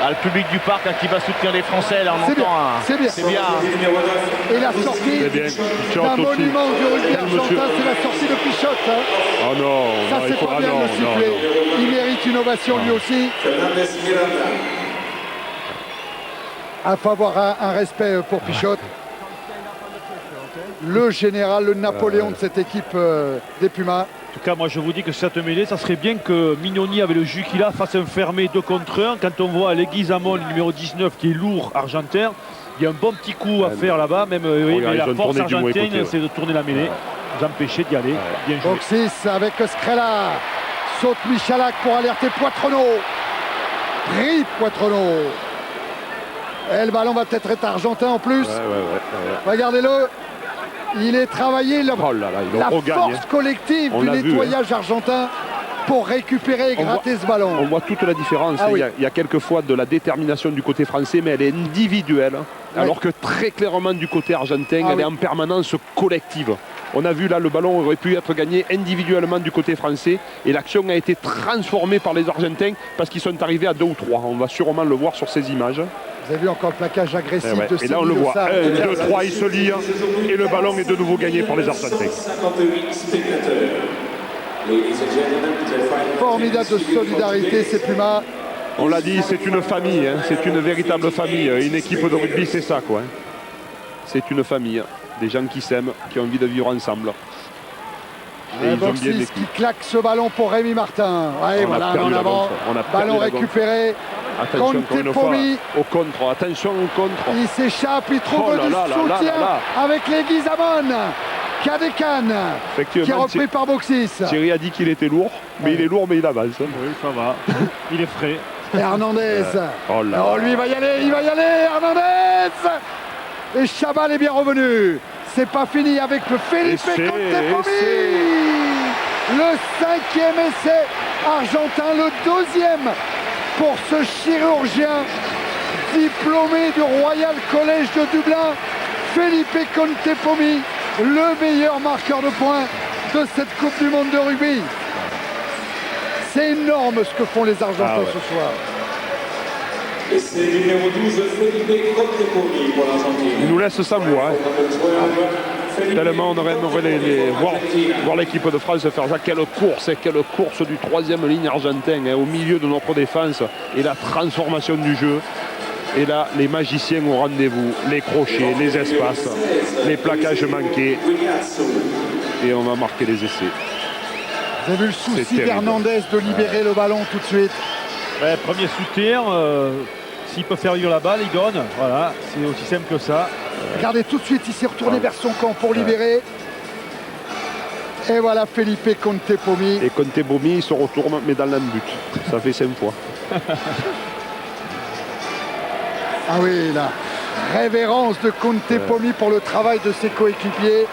Ah, le public du parc qui va soutenir les Français, là on entend.
C'est bien. Et la sortie d'un monument du rugby argentin, c'est la sortie de Pichotte. Hein.
Oh non,
ça c'est pas bien de le siffler. Il mérite une ovation lui aussi. Il faut avoir un respect pour Pichotte. Le général, le Napoléon de cette équipe des Pumas.
En tout cas, moi je vous dis que cette mêlée, ça serait bien que Mignoni, avec le jus qu'il a, fasse un fermé 2 contre 1. Quand on voit Leguizamon, le numéro 19, qui est lourd, argentin, il y a un bon petit coup à faire là-bas. Même mais la force argentine, c'est de tourner la mêlée, vous empêcher d'y aller. Bien joué.
Box 6 avec Scrella. Saute Michalak pour alerter Poitronneau. Pris Poitronneau. Et le ballon va peut-être être argentin en plus. Regardez-le. Il est travaillé, la force collective du nettoyage argentin pour récupérer et gratter ce ballon.
On voit toute la différence. Il y a quelquefois de la détermination du côté français, mais elle est individuelle. Alors que très clairement du côté argentin, elle est en permanence collective. On a vu là, le ballon aurait pu être gagné individuellement du côté français et l'action a été transformée par les Argentins parce qu'ils sont arrivés à 2 ou 3. On va sûrement le voir sur ces images.
Vous avez vu encore le plaquage agressif de
et là on le voit, 1, 2, 3, il se lie et le ballon est de nouveau gagné par les Argentins.
Formidable de solidarité, ces Pumas.
On l'a dit, c'est une famille, hein, c'est une véritable famille. Une équipe de rugby, c'est ça, quoi. C'est une famille, des gens qui s'aiment, qui ont envie de vivre ensemble.
Et ils ont bien qui claque ce ballon pour Rémi Martin. Voilà, en avant. Ballon récupéré.
Attention, Contepomi. Au contre, attention au contre.
Il s'échappe, il trouve du soutien avec Leguizamon. Cadécan, qui est repris par Boxis.
Thierry a dit qu'il était lourd, mais il est lourd, mais il avance.
Oui, ça va. Il est frais.
Et Hernandez. Lui, il va y aller, Hernandez. Et Chabal est bien revenu. C'est pas fini avec le Felipe Contepomi. Le 5e essai argentin, le 2e pour ce chirurgien diplômé du Royal College de Dublin, Felipe Contepomi, le meilleur marqueur de points de cette Coupe du Monde de rugby. C'est énorme ce que font les Argentins ce soir.
Et c'est le numéro 12, Felipe Contepomi pour l'Argentine.
Il nous laisse sans voix. Tellement on aurait aimé voir l'équipe de France faire ça. Quelle course du troisième ligne argentin au milieu de notre défense et la transformation du jeu. Et là, les magiciens au rendez-vous, les crochets, les espaces, les plaquages manqués. Et on va marquer les essais.
Vous avez vu le souci d'Hernandez de libérer le ballon tout de suite.
Ouais, premier soutien, s'il peut faire vivre la balle, il donne. Voilà, c'est aussi simple que ça.
Regardez tout de suite, il s'est retourné vers son camp pour libérer. Et voilà Felipe Contepomi.
Et Contepomi, il se retourne, mais dans le but. Ça fait 5 fois.
Ah oui, la révérence de Contepomi pour le travail de ses coéquipiers.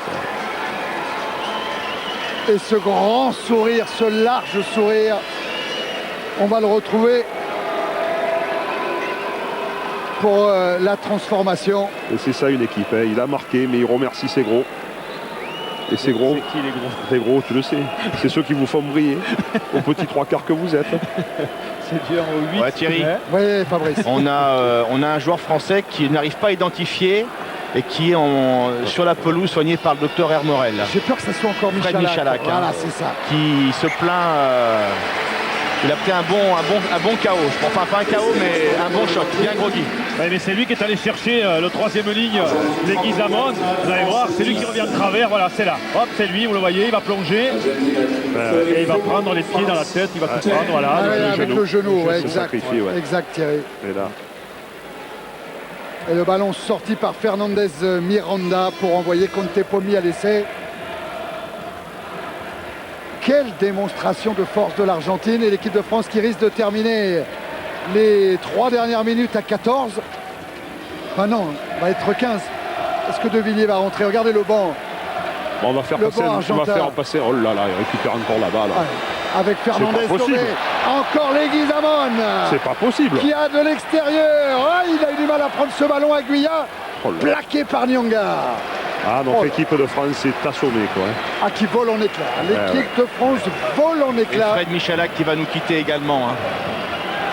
Et ce grand sourire, ce large sourire, on va le retrouver pour la transformation.
Et c'est ça une équipe, hein. Il a marqué, mais il remercie ses gros. Et ces gros,
c'est qui les gros?
Les gros, tu le sais, c'est ceux qui vous font briller au petit 3/4 que vous êtes.
C'est dur au 8.
Ouais, Thierry.
Oui, Fabrice.
On a un joueur français qui n'arrive pas à identifier et qui est sur la pelouse soigné par le docteur Hermorel.
J'ai peur que ça soit encore
Fred Michalak.
Voilà, c'est ça.
Qui se plaint. Il a pris un bon KO. Enfin, pas un KO, mais un bon choc. Bien groggy.
Ouais, mais c'est lui qui est allé chercher le troisième ligne, les Guizamon. Vous allez voir, c'est lui qui revient de travers. Voilà, c'est là. Hop, c'est lui, vous le voyez, il va plonger. Et il va prendre les pieds dans la tête, il va tout prendre. Voilà,
Ah ouais, avec le genou, ouais, exact.
Ouais.
Exact, Thierry.
Et là.
Et le ballon sorti par Fernandez Miranda pour envoyer Contepomi à l'essai. Quelle démonstration de force de l'Argentine et l'équipe de France qui risque de terminer les 3 dernières minutes à 14. Enfin non, va être 15. Est-ce que De Villiers va rentrer? Regardez le banc.
Bon, on va faire passer. Oh là là, il récupère encore la balle.
Ouais. Avec Fernandez Lomé. Encore les Guizamon.
C'est pas possible.
Qui a de l'extérieur. Ah, il a eu du mal à prendre ce ballon à Guilla. Plaqué par Nyanga.
Ah, notre équipe de France est assommée, quoi.
Ah, qui vole en éclats. L'équipe de France vole en éclats.
Et Fred Michalak qui va nous quitter également. Hein.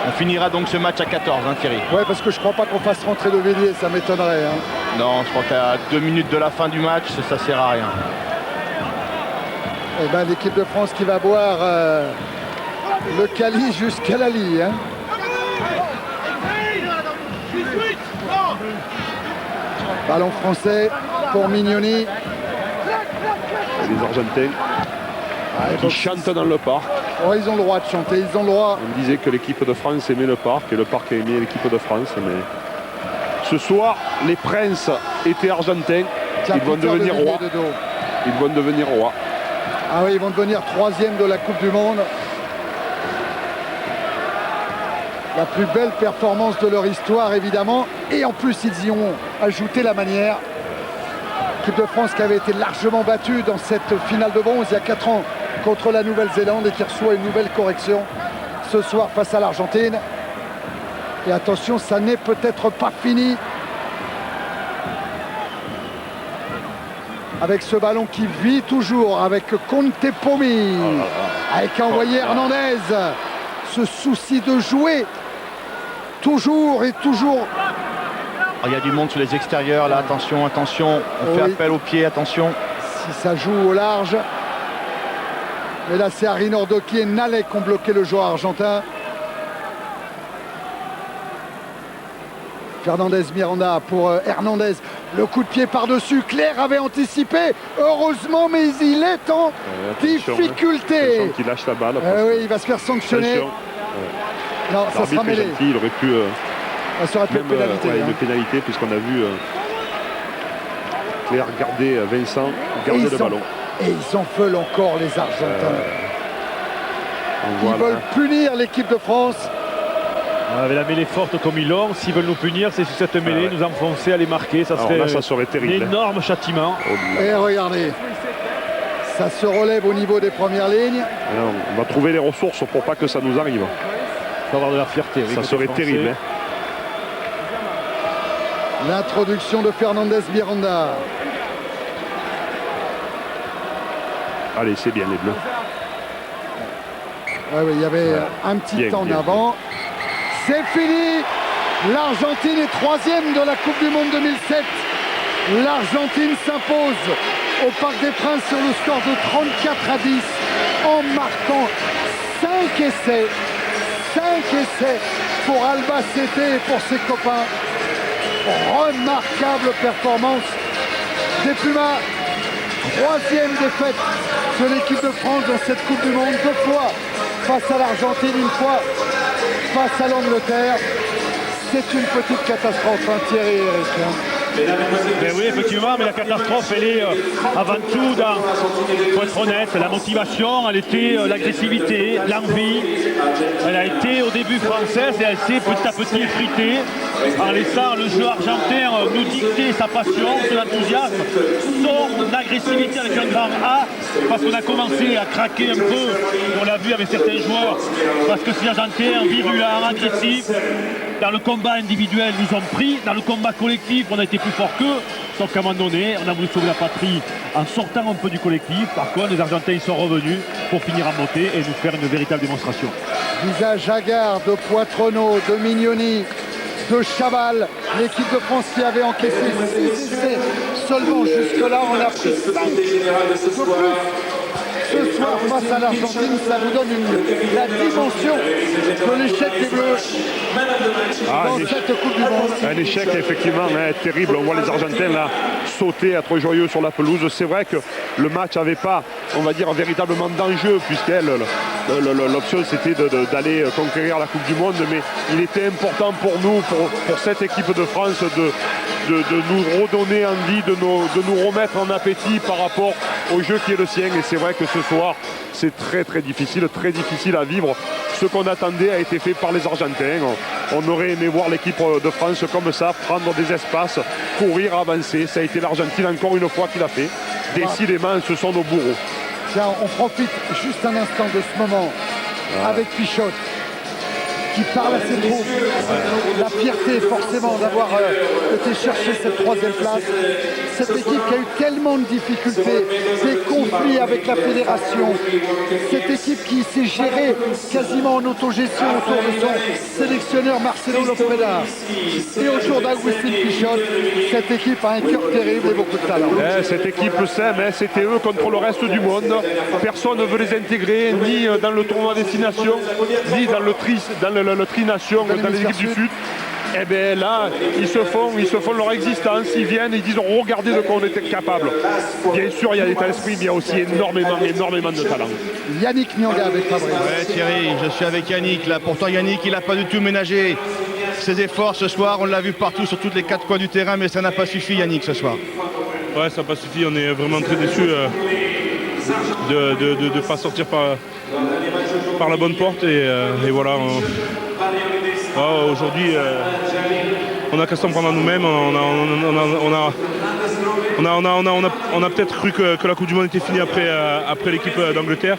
On finira donc ce match à 14, hein, Thierry.
Ouais, parce que je crois pas qu'on fasse rentrer De Villiers, ça m'étonnerait. Hein.
Non, je crois qu'à 2 minutes de la fin du match, ça sert à rien.
Eh ben, l'équipe de France qui va boire le Cali jusqu'à la Lie. Hein. Ballon français pour Mignoni.
Les Argentins qui chantent dans le parc.
Oh, ils ont le droit de chanter, ils ont le droit.
On disait que l'équipe de France aimait le parc et le parc aimait l'équipe de France. Mais ce soir, les princes étaient argentins. Ils vont devenir rois. Ils vont devenir rois.
Ah oui, ils vont devenir 3e de la Coupe du Monde. La plus belle performance de leur histoire, évidemment. Et en plus, ils y ont ajouté la manière. L'équipe de France qui avait été largement battue dans cette finale de bronze il y a 4 ans contre la Nouvelle-Zélande et qui reçoit une nouvelle correction ce soir face à l'Argentine. Et attention, ça n'est peut-être pas fini. Avec ce ballon qui vit toujours, avec Contepomi, avec envoyé Hernandez. Ce souci de jouer toujours et toujours.
Oh, il y a du monde sur les extérieurs là, attention, attention, on fait appel au pied, attention.
Si ça joue au large. Mais là c'est Harry Nordoki et Nalek qui ont bloqué le joueur argentin. Fernandez Miranda pour Hernandez. Le coup de pied par-dessus. Claire avait anticipé. Heureusement, mais il est en difficulté.
Il lâche la balle.
Oui, il va se faire sanctionner. Non, ça sera mêlé.
Gentil, il aurait pu.
Ça aurait pu être pénalité.
Une pénalité, puisqu'on a vu Claire garder Vincent, garder le ballon.
Et ils en veulent encore, les Argentins. Ils veulent punir l'équipe de France.
Avec la mêlée forte comme ils l'ont, s'ils veulent nous punir, c'est sur cette mêlée, nous enfoncer, aller marquer. Ça
serait terrible.
Un énorme châtiment.
Et regardez, ça se relève au niveau des premières lignes.
Alors, on va trouver les ressources pour pas que ça nous arrive.
Il faut avoir de la fierté.
Ça serait terrible. Hein.
L'introduction de Fernandez Miranda.
Allez, c'est bien les Bleus.
Oui, il y avait un petit temps en avant. C'est fini. L'Argentine est 3e de la Coupe du Monde 2007. L'Argentine s'impose au Parc des Princes sur le score de 34-10 en marquant 5 essais. 5 essais pour Albacete et pour ses copains. Remarquable performance des Pumas. 3e défaite de l'équipe de France dans cette Coupe du Monde. 2 fois face à l'Argentine, 1 fois face à l'Angleterre. C'est une petite catastrophe, hein, Thierry et Eric.
Ben oui, effectivement, mais la catastrophe, elle est avant tout dans, faut être honnête, la motivation, elle était l'agressivité, l'envie. Elle a été au début française et elle s'est petit à petit effritée en laissant le jeu argentin nous dicter sa passion, son enthousiasme, son agressivité avec un grand A, parce qu'on a commencé à craquer un peu, on l'a vu avec certains joueurs, parce que ces Argentins virulents, agressifs, dans le combat individuel, nous ont pris. Dans le combat collectif, on a été plus fort qu'eux. Sauf qu'à un moment donné, on a voulu sauver la patrie en sortant un peu du collectif. Par contre, les Argentins ils sont revenus pour finir en beauté et nous faire une véritable démonstration.
Visage hagard de Poitronneau, de Mignoni, de Chaval. L'équipe de France qui avait encaissé 6 essais seulement jusque-là. On a pris 5 de plus. Ce soir, face à l'Argentine, ça vous donne la dimension de l'échec des Bleus dans cette Coupe du Monde.
Un échec effectivement terrible. On voit les Argentins là sauter, être joyeux sur la pelouse. C'est vrai que le match n'avait pas, on va dire, véritablement d'enjeu, puisqu'elle, l'option c'était d'aller conquérir la Coupe du Monde. Mais il était important pour nous, pour cette équipe de France, de nous redonner envie, de nous remettre en appétit par rapport au jeu qui est le sien. Et c'est vrai que ce soir, c'est très difficile à vivre. Ce qu'on attendait a été fait par les Argentins. On aurait aimé voir l'équipe de France comme ça, prendre des espaces, courir, avancer. Ça a été l'Argentine encore une fois qui l'a fait. Décidément, ce sont nos bourreaux.
Tiens, on profite juste un instant de ce moment avec Pichotte, qui parle à ses troupes. La fierté forcément d'avoir été chercher cette 3e place. Cette équipe qui a eu tellement de difficultés, des conflits avec la fédération. Cette équipe qui s'est gérée quasiment en autogestion autour de son sélectionneur Marcelo Lopeda. Et autour d'Agustín Pichotte, cette équipe a un cœur terrible et beaucoup de talent.
Cette équipe s'aime, c'était eux contre le reste du monde. Personne ne veut les intégrer, ni dans le tournoi destination, ni dans le tri-nation, dans les équipes du Sud. Et bien là, ils se font leur existence, ils viennent, ils disent regardez de quoi on était capable. Bien sûr, il y a l'état d'esprit, mais il y a aussi énormément de talent.
Yannick Nyanga avec Fabrice.
Ouais Thierry, je suis avec Yannick là. Pourtant Yannick, il n'a pas du tout ménagé ses efforts ce soir. On l'a vu partout sur toutes les 4 coins du terrain, mais ça n'a pas suffi Yannick ce soir.
Ouais, ça n'a pas suffi, on est vraiment très déçus de ne pas sortir par la bonne porte et voilà. Aujourd'hui, on a qu'à s'en prendre à nous-mêmes. On a peut-être cru que la Coupe du Monde était finie après l'équipe d'Angleterre.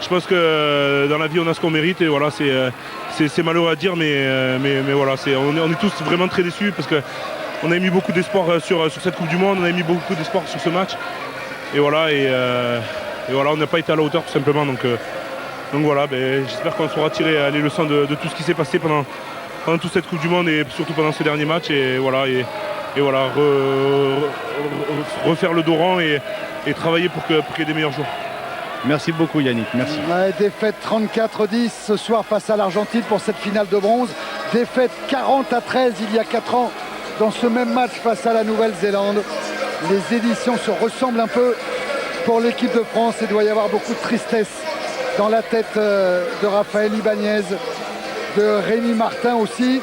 Je pense que dans la vie, on a ce qu'on mérite et voilà, c'est malheureux à dire, mais voilà, on est tous vraiment très déçus parce qu'on a mis beaucoup d'espoir sur cette Coupe du Monde, on a mis beaucoup d'espoir sur ce match et voilà, et voilà, on n'a pas été à la hauteur tout simplement. Donc voilà, j'espère qu'on saura tirer les leçons de tout ce qui s'est passé pendant toute cette Coupe du Monde et surtout pendant ce dernier match et voilà, refaire le dos rond et travailler pour qu'il y ait des meilleurs joueurs.
Merci beaucoup Yannick, merci.
Ouais, défaite 34-10 ce soir face à l'Argentine pour cette finale de bronze. Défaite 40-13 il y a 4 ans dans ce même match face à la Nouvelle-Zélande. Les éditions se ressemblent un peu pour l'équipe de France. Il doit y avoir beaucoup de tristesse dans la tête de Raphaël Ibanez, de Rémi Martin aussi.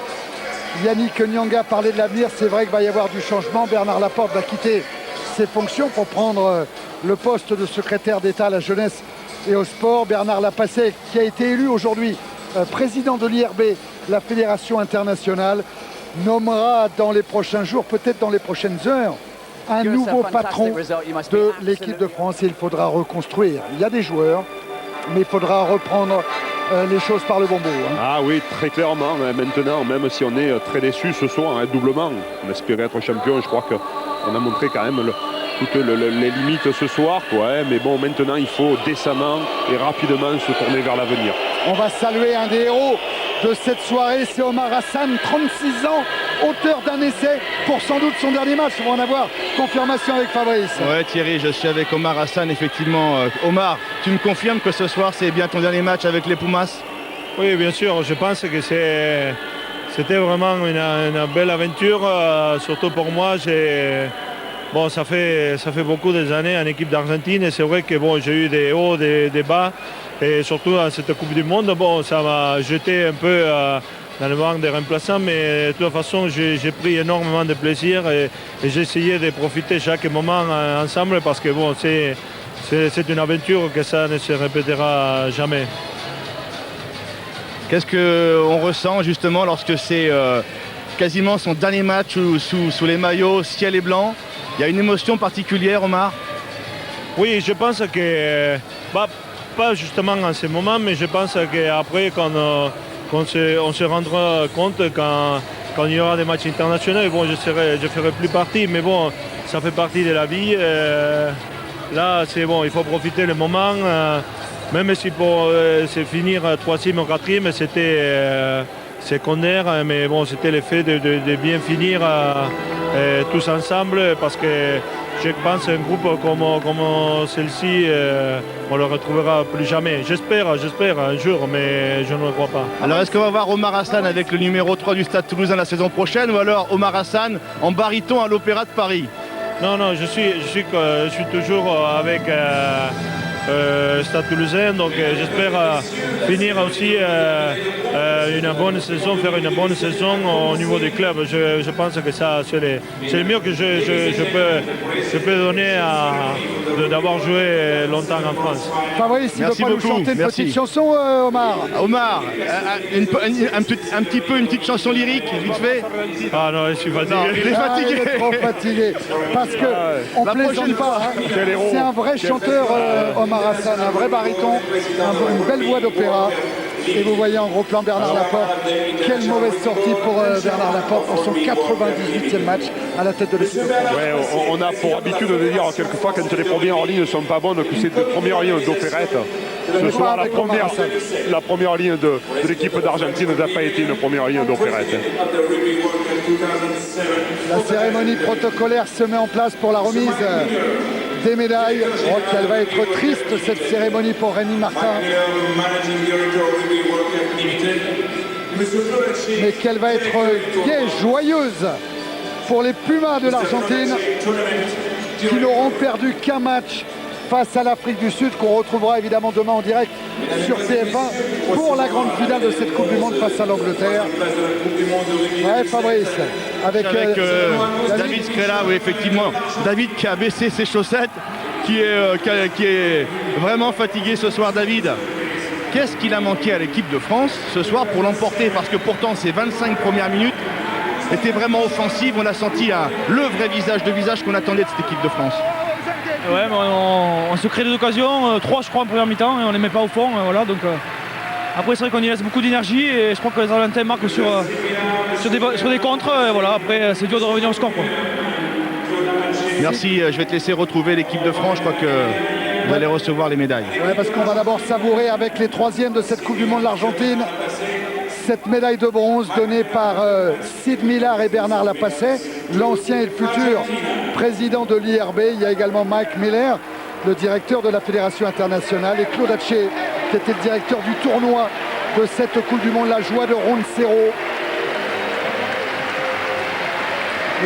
Yannick Nyanga parlait de l'avenir, c'est vrai qu'il va y avoir du changement. Bernard Laporte va quitter ses fonctions pour prendre le poste de secrétaire d'État à la jeunesse et au sport. Bernard Lapassé, qui a été élu aujourd'hui président de l'IRB, la Fédération internationale, nommera dans les prochains jours, peut-être dans les prochaines heures, un nouveau patron de l'équipe de France et il faudra reconstruire. Il y a des joueurs, mais il faudra reprendre les choses par le bon bout.
Ah oui, très clairement. Maintenant, même si on est très déçus ce soir, doublement, on espérait être champion. Je crois qu'on a montré quand même toutes les limites ce soir. Mais bon, maintenant, il faut décemment et rapidement se tourner vers l'avenir.
On va saluer un des héros de cette soirée, c'est Omar Hassan, 36 ans, auteur d'un essai pour sans doute son dernier match. On va en avoir confirmation avec Fabrice.
Ouais Thierry, je suis avec Omar Hassan effectivement. Omar, tu me confirmes que ce soir c'est bien ton dernier match avec les Pumas?
Oui, bien sûr, je pense que c'était vraiment une belle aventure, surtout pour moi. Bon, ça fait beaucoup d'années en équipe d'Argentine et c'est vrai que bon, j'ai eu des hauts, des bas et surtout dans cette Coupe du Monde, bon, ça m'a jeté un peu dans le banc des remplaçants, mais de toute façon j'ai pris énormément de plaisir et j'ai essayé de profiter chaque moment ensemble parce que bon, c'est une aventure que ça ne se répétera jamais.
Qu'est-ce qu'on ressent justement lorsque c'est quasiment son dernier match sous les maillots ciel et blanc? Il y a une émotion particulière, Omar?
Oui, je pense que, pas justement en ce moment, mais je pense qu'après, on se rendra compte quand il y aura des matchs internationaux, bon, je ferai plus partie, mais bon, ça fait partie de la vie. Là, c'est bon, il faut profiter le moment. Même si pour finir 3e ou 4e, c'était secondaire, mais bon, c'était le fait de bien finir tous ensemble parce que je pense qu'un groupe comme celle-ci, on le retrouvera plus jamais. J'espère un jour, mais je ne le crois pas.
Alors est-ce qu'on va voir Omar Hassan avec le numéro 3 du Stade Toulousain la saison prochaine ou alors Omar Hassan en baryton à l'Opéra de Paris?
Non, je suis toujours avec Stade Toulousain, donc j'espère finir aussi une bonne saison, faire une bonne saison au niveau du club. Je pense que ça c'est le mieux que je peux donner d'avoir joué longtemps en France.
Fabrice, il veut pas nous chanter une petite chanson, Omar?
Omar, une petite chanson lyrique, vite fait.
Ah non, je suis fatigué.
Non, il est fatigué.
Il est trop fatigué. Parce que on plaisante pas. Hein. C'est un vrai chanteur, Omar Hassan, un vrai baryton, une belle voix d'opéra. Et vous voyez en gros plan Bernard Laporte. Quelle mauvaise sortie pour Bernard Laporte pour son 98e match à la tête de l'équipe.
Ouais, on a pour habitude de dire quelquefois quand les premières lignes ne sont pas bonnes que c'est des premières lignes d'opérette. Ce soir, la première ligne de l'équipe d'Argentine n'a pas été une première ligne d'opérette.
La cérémonie protocolaire se met en place pour la remise des médailles. Je crois qu'elle va être triste cette cérémonie pour Rémi Martin. Mais qu'elle va être gaie, joyeuse pour les Pumas de l'Argentine qui n'auront perdu qu'un match face à l'Afrique du Sud, qu'on retrouvera évidemment demain en direct sur TF1 pour la grande finale de cette Coupe du Monde face à l'Angleterre. Ouais, Fabrice, avec
David Scrella, oui, effectivement. David qui a baissé ses chaussettes, qui est vraiment fatigué ce soir. David, qu'est-ce qu'il a manqué à l'équipe de France ce soir pour l'emporter? Parce que pourtant, ces 25 premières minutes étaient vraiment offensives. On a senti le vrai visage qu'on attendait de cette équipe de France.
Ouais, mais on se crée des occasions, 3 je crois en première mi-temps, et on ne les met pas au fond. Voilà, donc, après c'est vrai qu'on y laisse beaucoup d'énergie et je crois que les Argentins marquent sur des contres. Et voilà, après c'est dur de revenir au score, quoi.
Merci, je vais te laisser retrouver l'équipe de France. Je crois que vous allez recevoir les médailles.
Ouais, parce qu'on va d'abord savourer avec les 3e de cette Coupe du Monde l'Argentine cette médaille de bronze donnée par Sid Millar et Bernard Lapasset, l'ancien et le futur président de l'IRB. Il y a également Mike Miller, le directeur de la Fédération internationale, et Claude Haché, qui était le directeur du tournoi de cette Coupe du Monde. La joie de Roncero,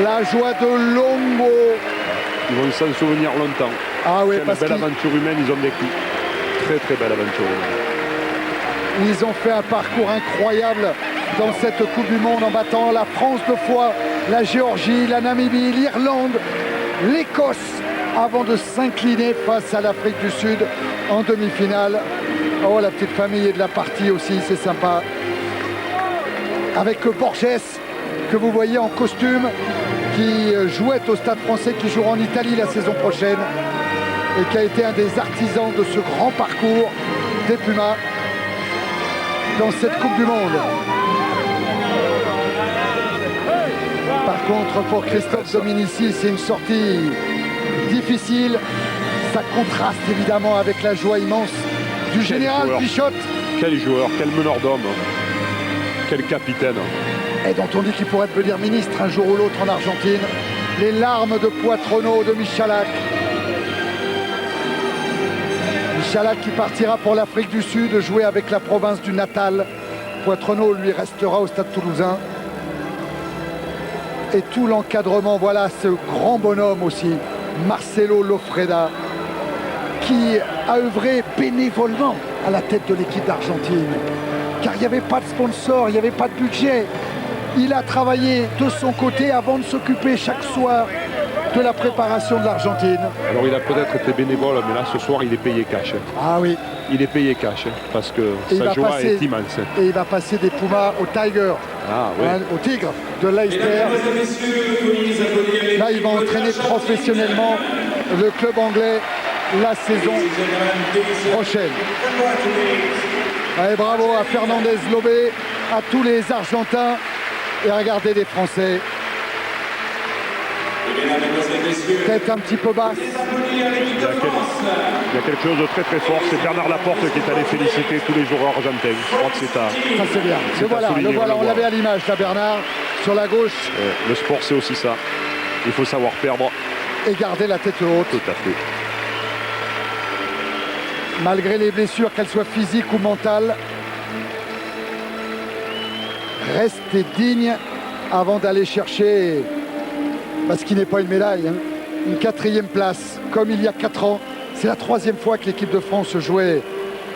la joie de Longo.
Ils vont s'en souvenir longtemps.
Ah oui,
parce belle aventure humaine ils ont vécu. Très très belle aventure humaine.
Ils ont fait un parcours incroyable dans cette Coupe du Monde en battant la France 2 fois, la Géorgie, la Namibie, l'Irlande, l'Écosse, avant de s'incliner face à l'Afrique du Sud en demi-finale. Oh, la petite famille est de la partie aussi, c'est sympa. Avec Borges, que vous voyez en costume, qui jouait au Stade Français, qui jouera en Italie la saison prochaine et qui a été un des artisans de ce grand parcours des Pumas dans cette Coupe du Monde. Par contre, pour Christophe Dominici, c'est une sortie difficile. Ça contraste évidemment avec la joie immense du général Pichotte.
Quel joueur, quel meneur d'homme, quel capitaine.
et dont on dit qu'il pourrait devenir ministre un jour ou l'autre en Argentine. Les larmes de Poitrono, de Michalak. Michalak qui partira pour l'Afrique du Sud jouer avec la province du Natal. Poitrono lui restera au Stade Toulousain. Et tout l'encadrement, voilà ce grand bonhomme aussi, Marcelo Lofreda, qui a œuvré bénévolement à la tête de l'équipe d'Argentine. Car il n'y avait pas de sponsor, il n'y avait pas de budget. Il a travaillé de son côté avant de s'occuper chaque soir de la préparation de l'Argentine.
Alors il a peut-être été bénévole, mais là ce soir il est payé cash.
Ah oui.
Il est payé cash, parce que sa joie est immense.
Et il va passer des Pumas au Tiger,
oui.
Au Tigre de Leicester. Là il va entraîner professionnellement le club anglais la saison prochaine. Allez, bravo à Fernandez Lobé, à tous les Argentins, et regardez les Français. Tête un petit peu basse.
Il y a quelque chose de très très fort. C'est Bernard Laporte qui est allé féliciter tous les joueurs argentins. Je crois que c'est à...
Ça c'est bien. Le voilà, on l'avait à l'image là, Bernard, sur la gauche.
Le sport c'est aussi ça. Il faut savoir perdre.
Et garder la tête haute.
Tout à fait.
Malgré les blessures, qu'elles soient physiques ou mentales, restez digne avant d'aller chercher ce qui n'est pas une médaille, hein. Une 4e place, comme il y a 4 ans. C'est la 3e fois que l'équipe de France jouait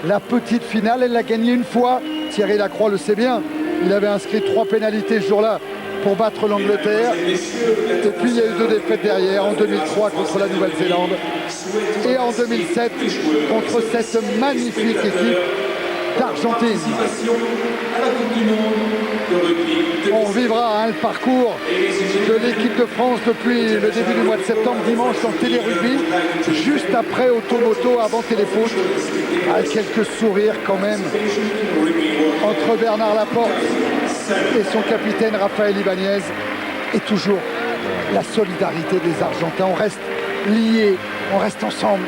la petite finale. Elle l'a gagnée une fois. Thierry Lacroix le sait bien. Il avait inscrit 3 pénalités ce jour-là pour battre l'Angleterre. Et puis il y a eu 2 défaites derrière, en 2003 contre la Nouvelle-Zélande et en 2007 contre cette magnifique équipe d'Argentine. On vivra le parcours de l'équipe de France depuis le début du mois de septembre, dimanche en télé-rugby, juste après Automoto, avant Téléfoot, avec quelques sourires quand même entre Bernard Laporte et son capitaine Raphaël Ibanez, et toujours la solidarité des Argentins. On reste liés, on reste ensemble.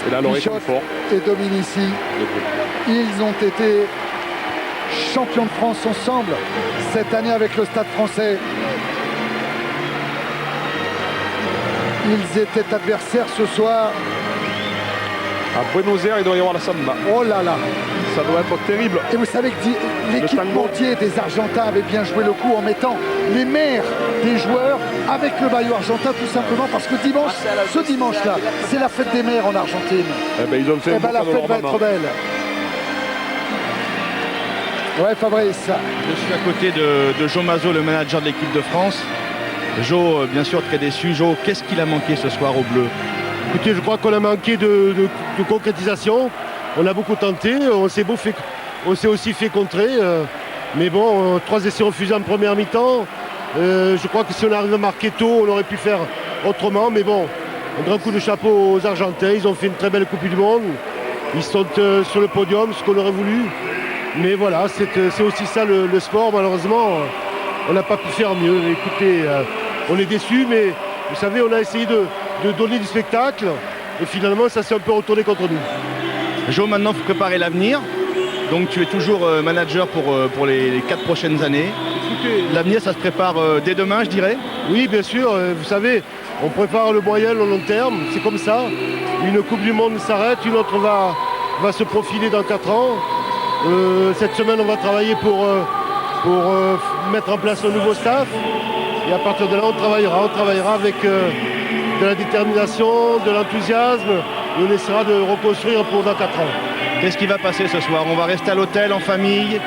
Et là,
Michot et Dominici, ils ont été champions de France ensemble cette année avec le Stade français. Ils étaient adversaires ce soir.
À Buenos Aires, il doit y avoir la samba.
Oh là là,
ça doit être terrible.
Et vous savez que l'équipementier des Argentins avait bien joué le coup en mettant les mères des joueurs avec le maillot argentin, tout simplement parce que ce dimanche-là, c'est la fête des mères en Argentine.
Ils ont fait
la fête va être belle. Ouais, Fabrice.
Je suis à côté de Jo Mazo, le manager de l'équipe de France. Jo, bien sûr, très déçu. Jo, qu'est-ce qu'il a manqué ce soir au bleu?
Écoutez, je crois qu'on a manqué de concrétisation. On a beaucoup tenté, on s'est aussi fait contrer. Mais bon, 3 essais refusés en première mi-temps. Je crois que si on arrive à marquer tôt, on aurait pu faire autrement. Mais bon, un grand coup de chapeau aux Argentins. Ils ont fait une très belle Coupe du Monde. Ils sont sur le podium, ce qu'on aurait voulu. Mais voilà, c'est aussi ça le sport. Malheureusement, on n'a pas pu faire mieux. Écoutez, on est déçus, mais vous savez, on a essayé de donner du spectacle. Et finalement, ça s'est un peu retourné contre nous.
Jo, maintenant, il faut préparer l'avenir. Donc, tu es toujours manager pour les 4 prochaines années. L'avenir, ça se prépare dès demain, je dirais.
Oui, bien sûr. Vous savez, on prépare le moyen, le long terme. C'est comme ça. Une Coupe du Monde s'arrête, une autre va se profiler dans 4 ans. Cette semaine, on va travailler pour mettre en place un nouveau staff. Et à partir de là, on travaillera avec de la détermination, de l'enthousiasme. Et on essaiera de reconstruire pour dans 4 ans.
Qu'est-ce qui va passer ce soir? On va rester à l'hôtel en famille?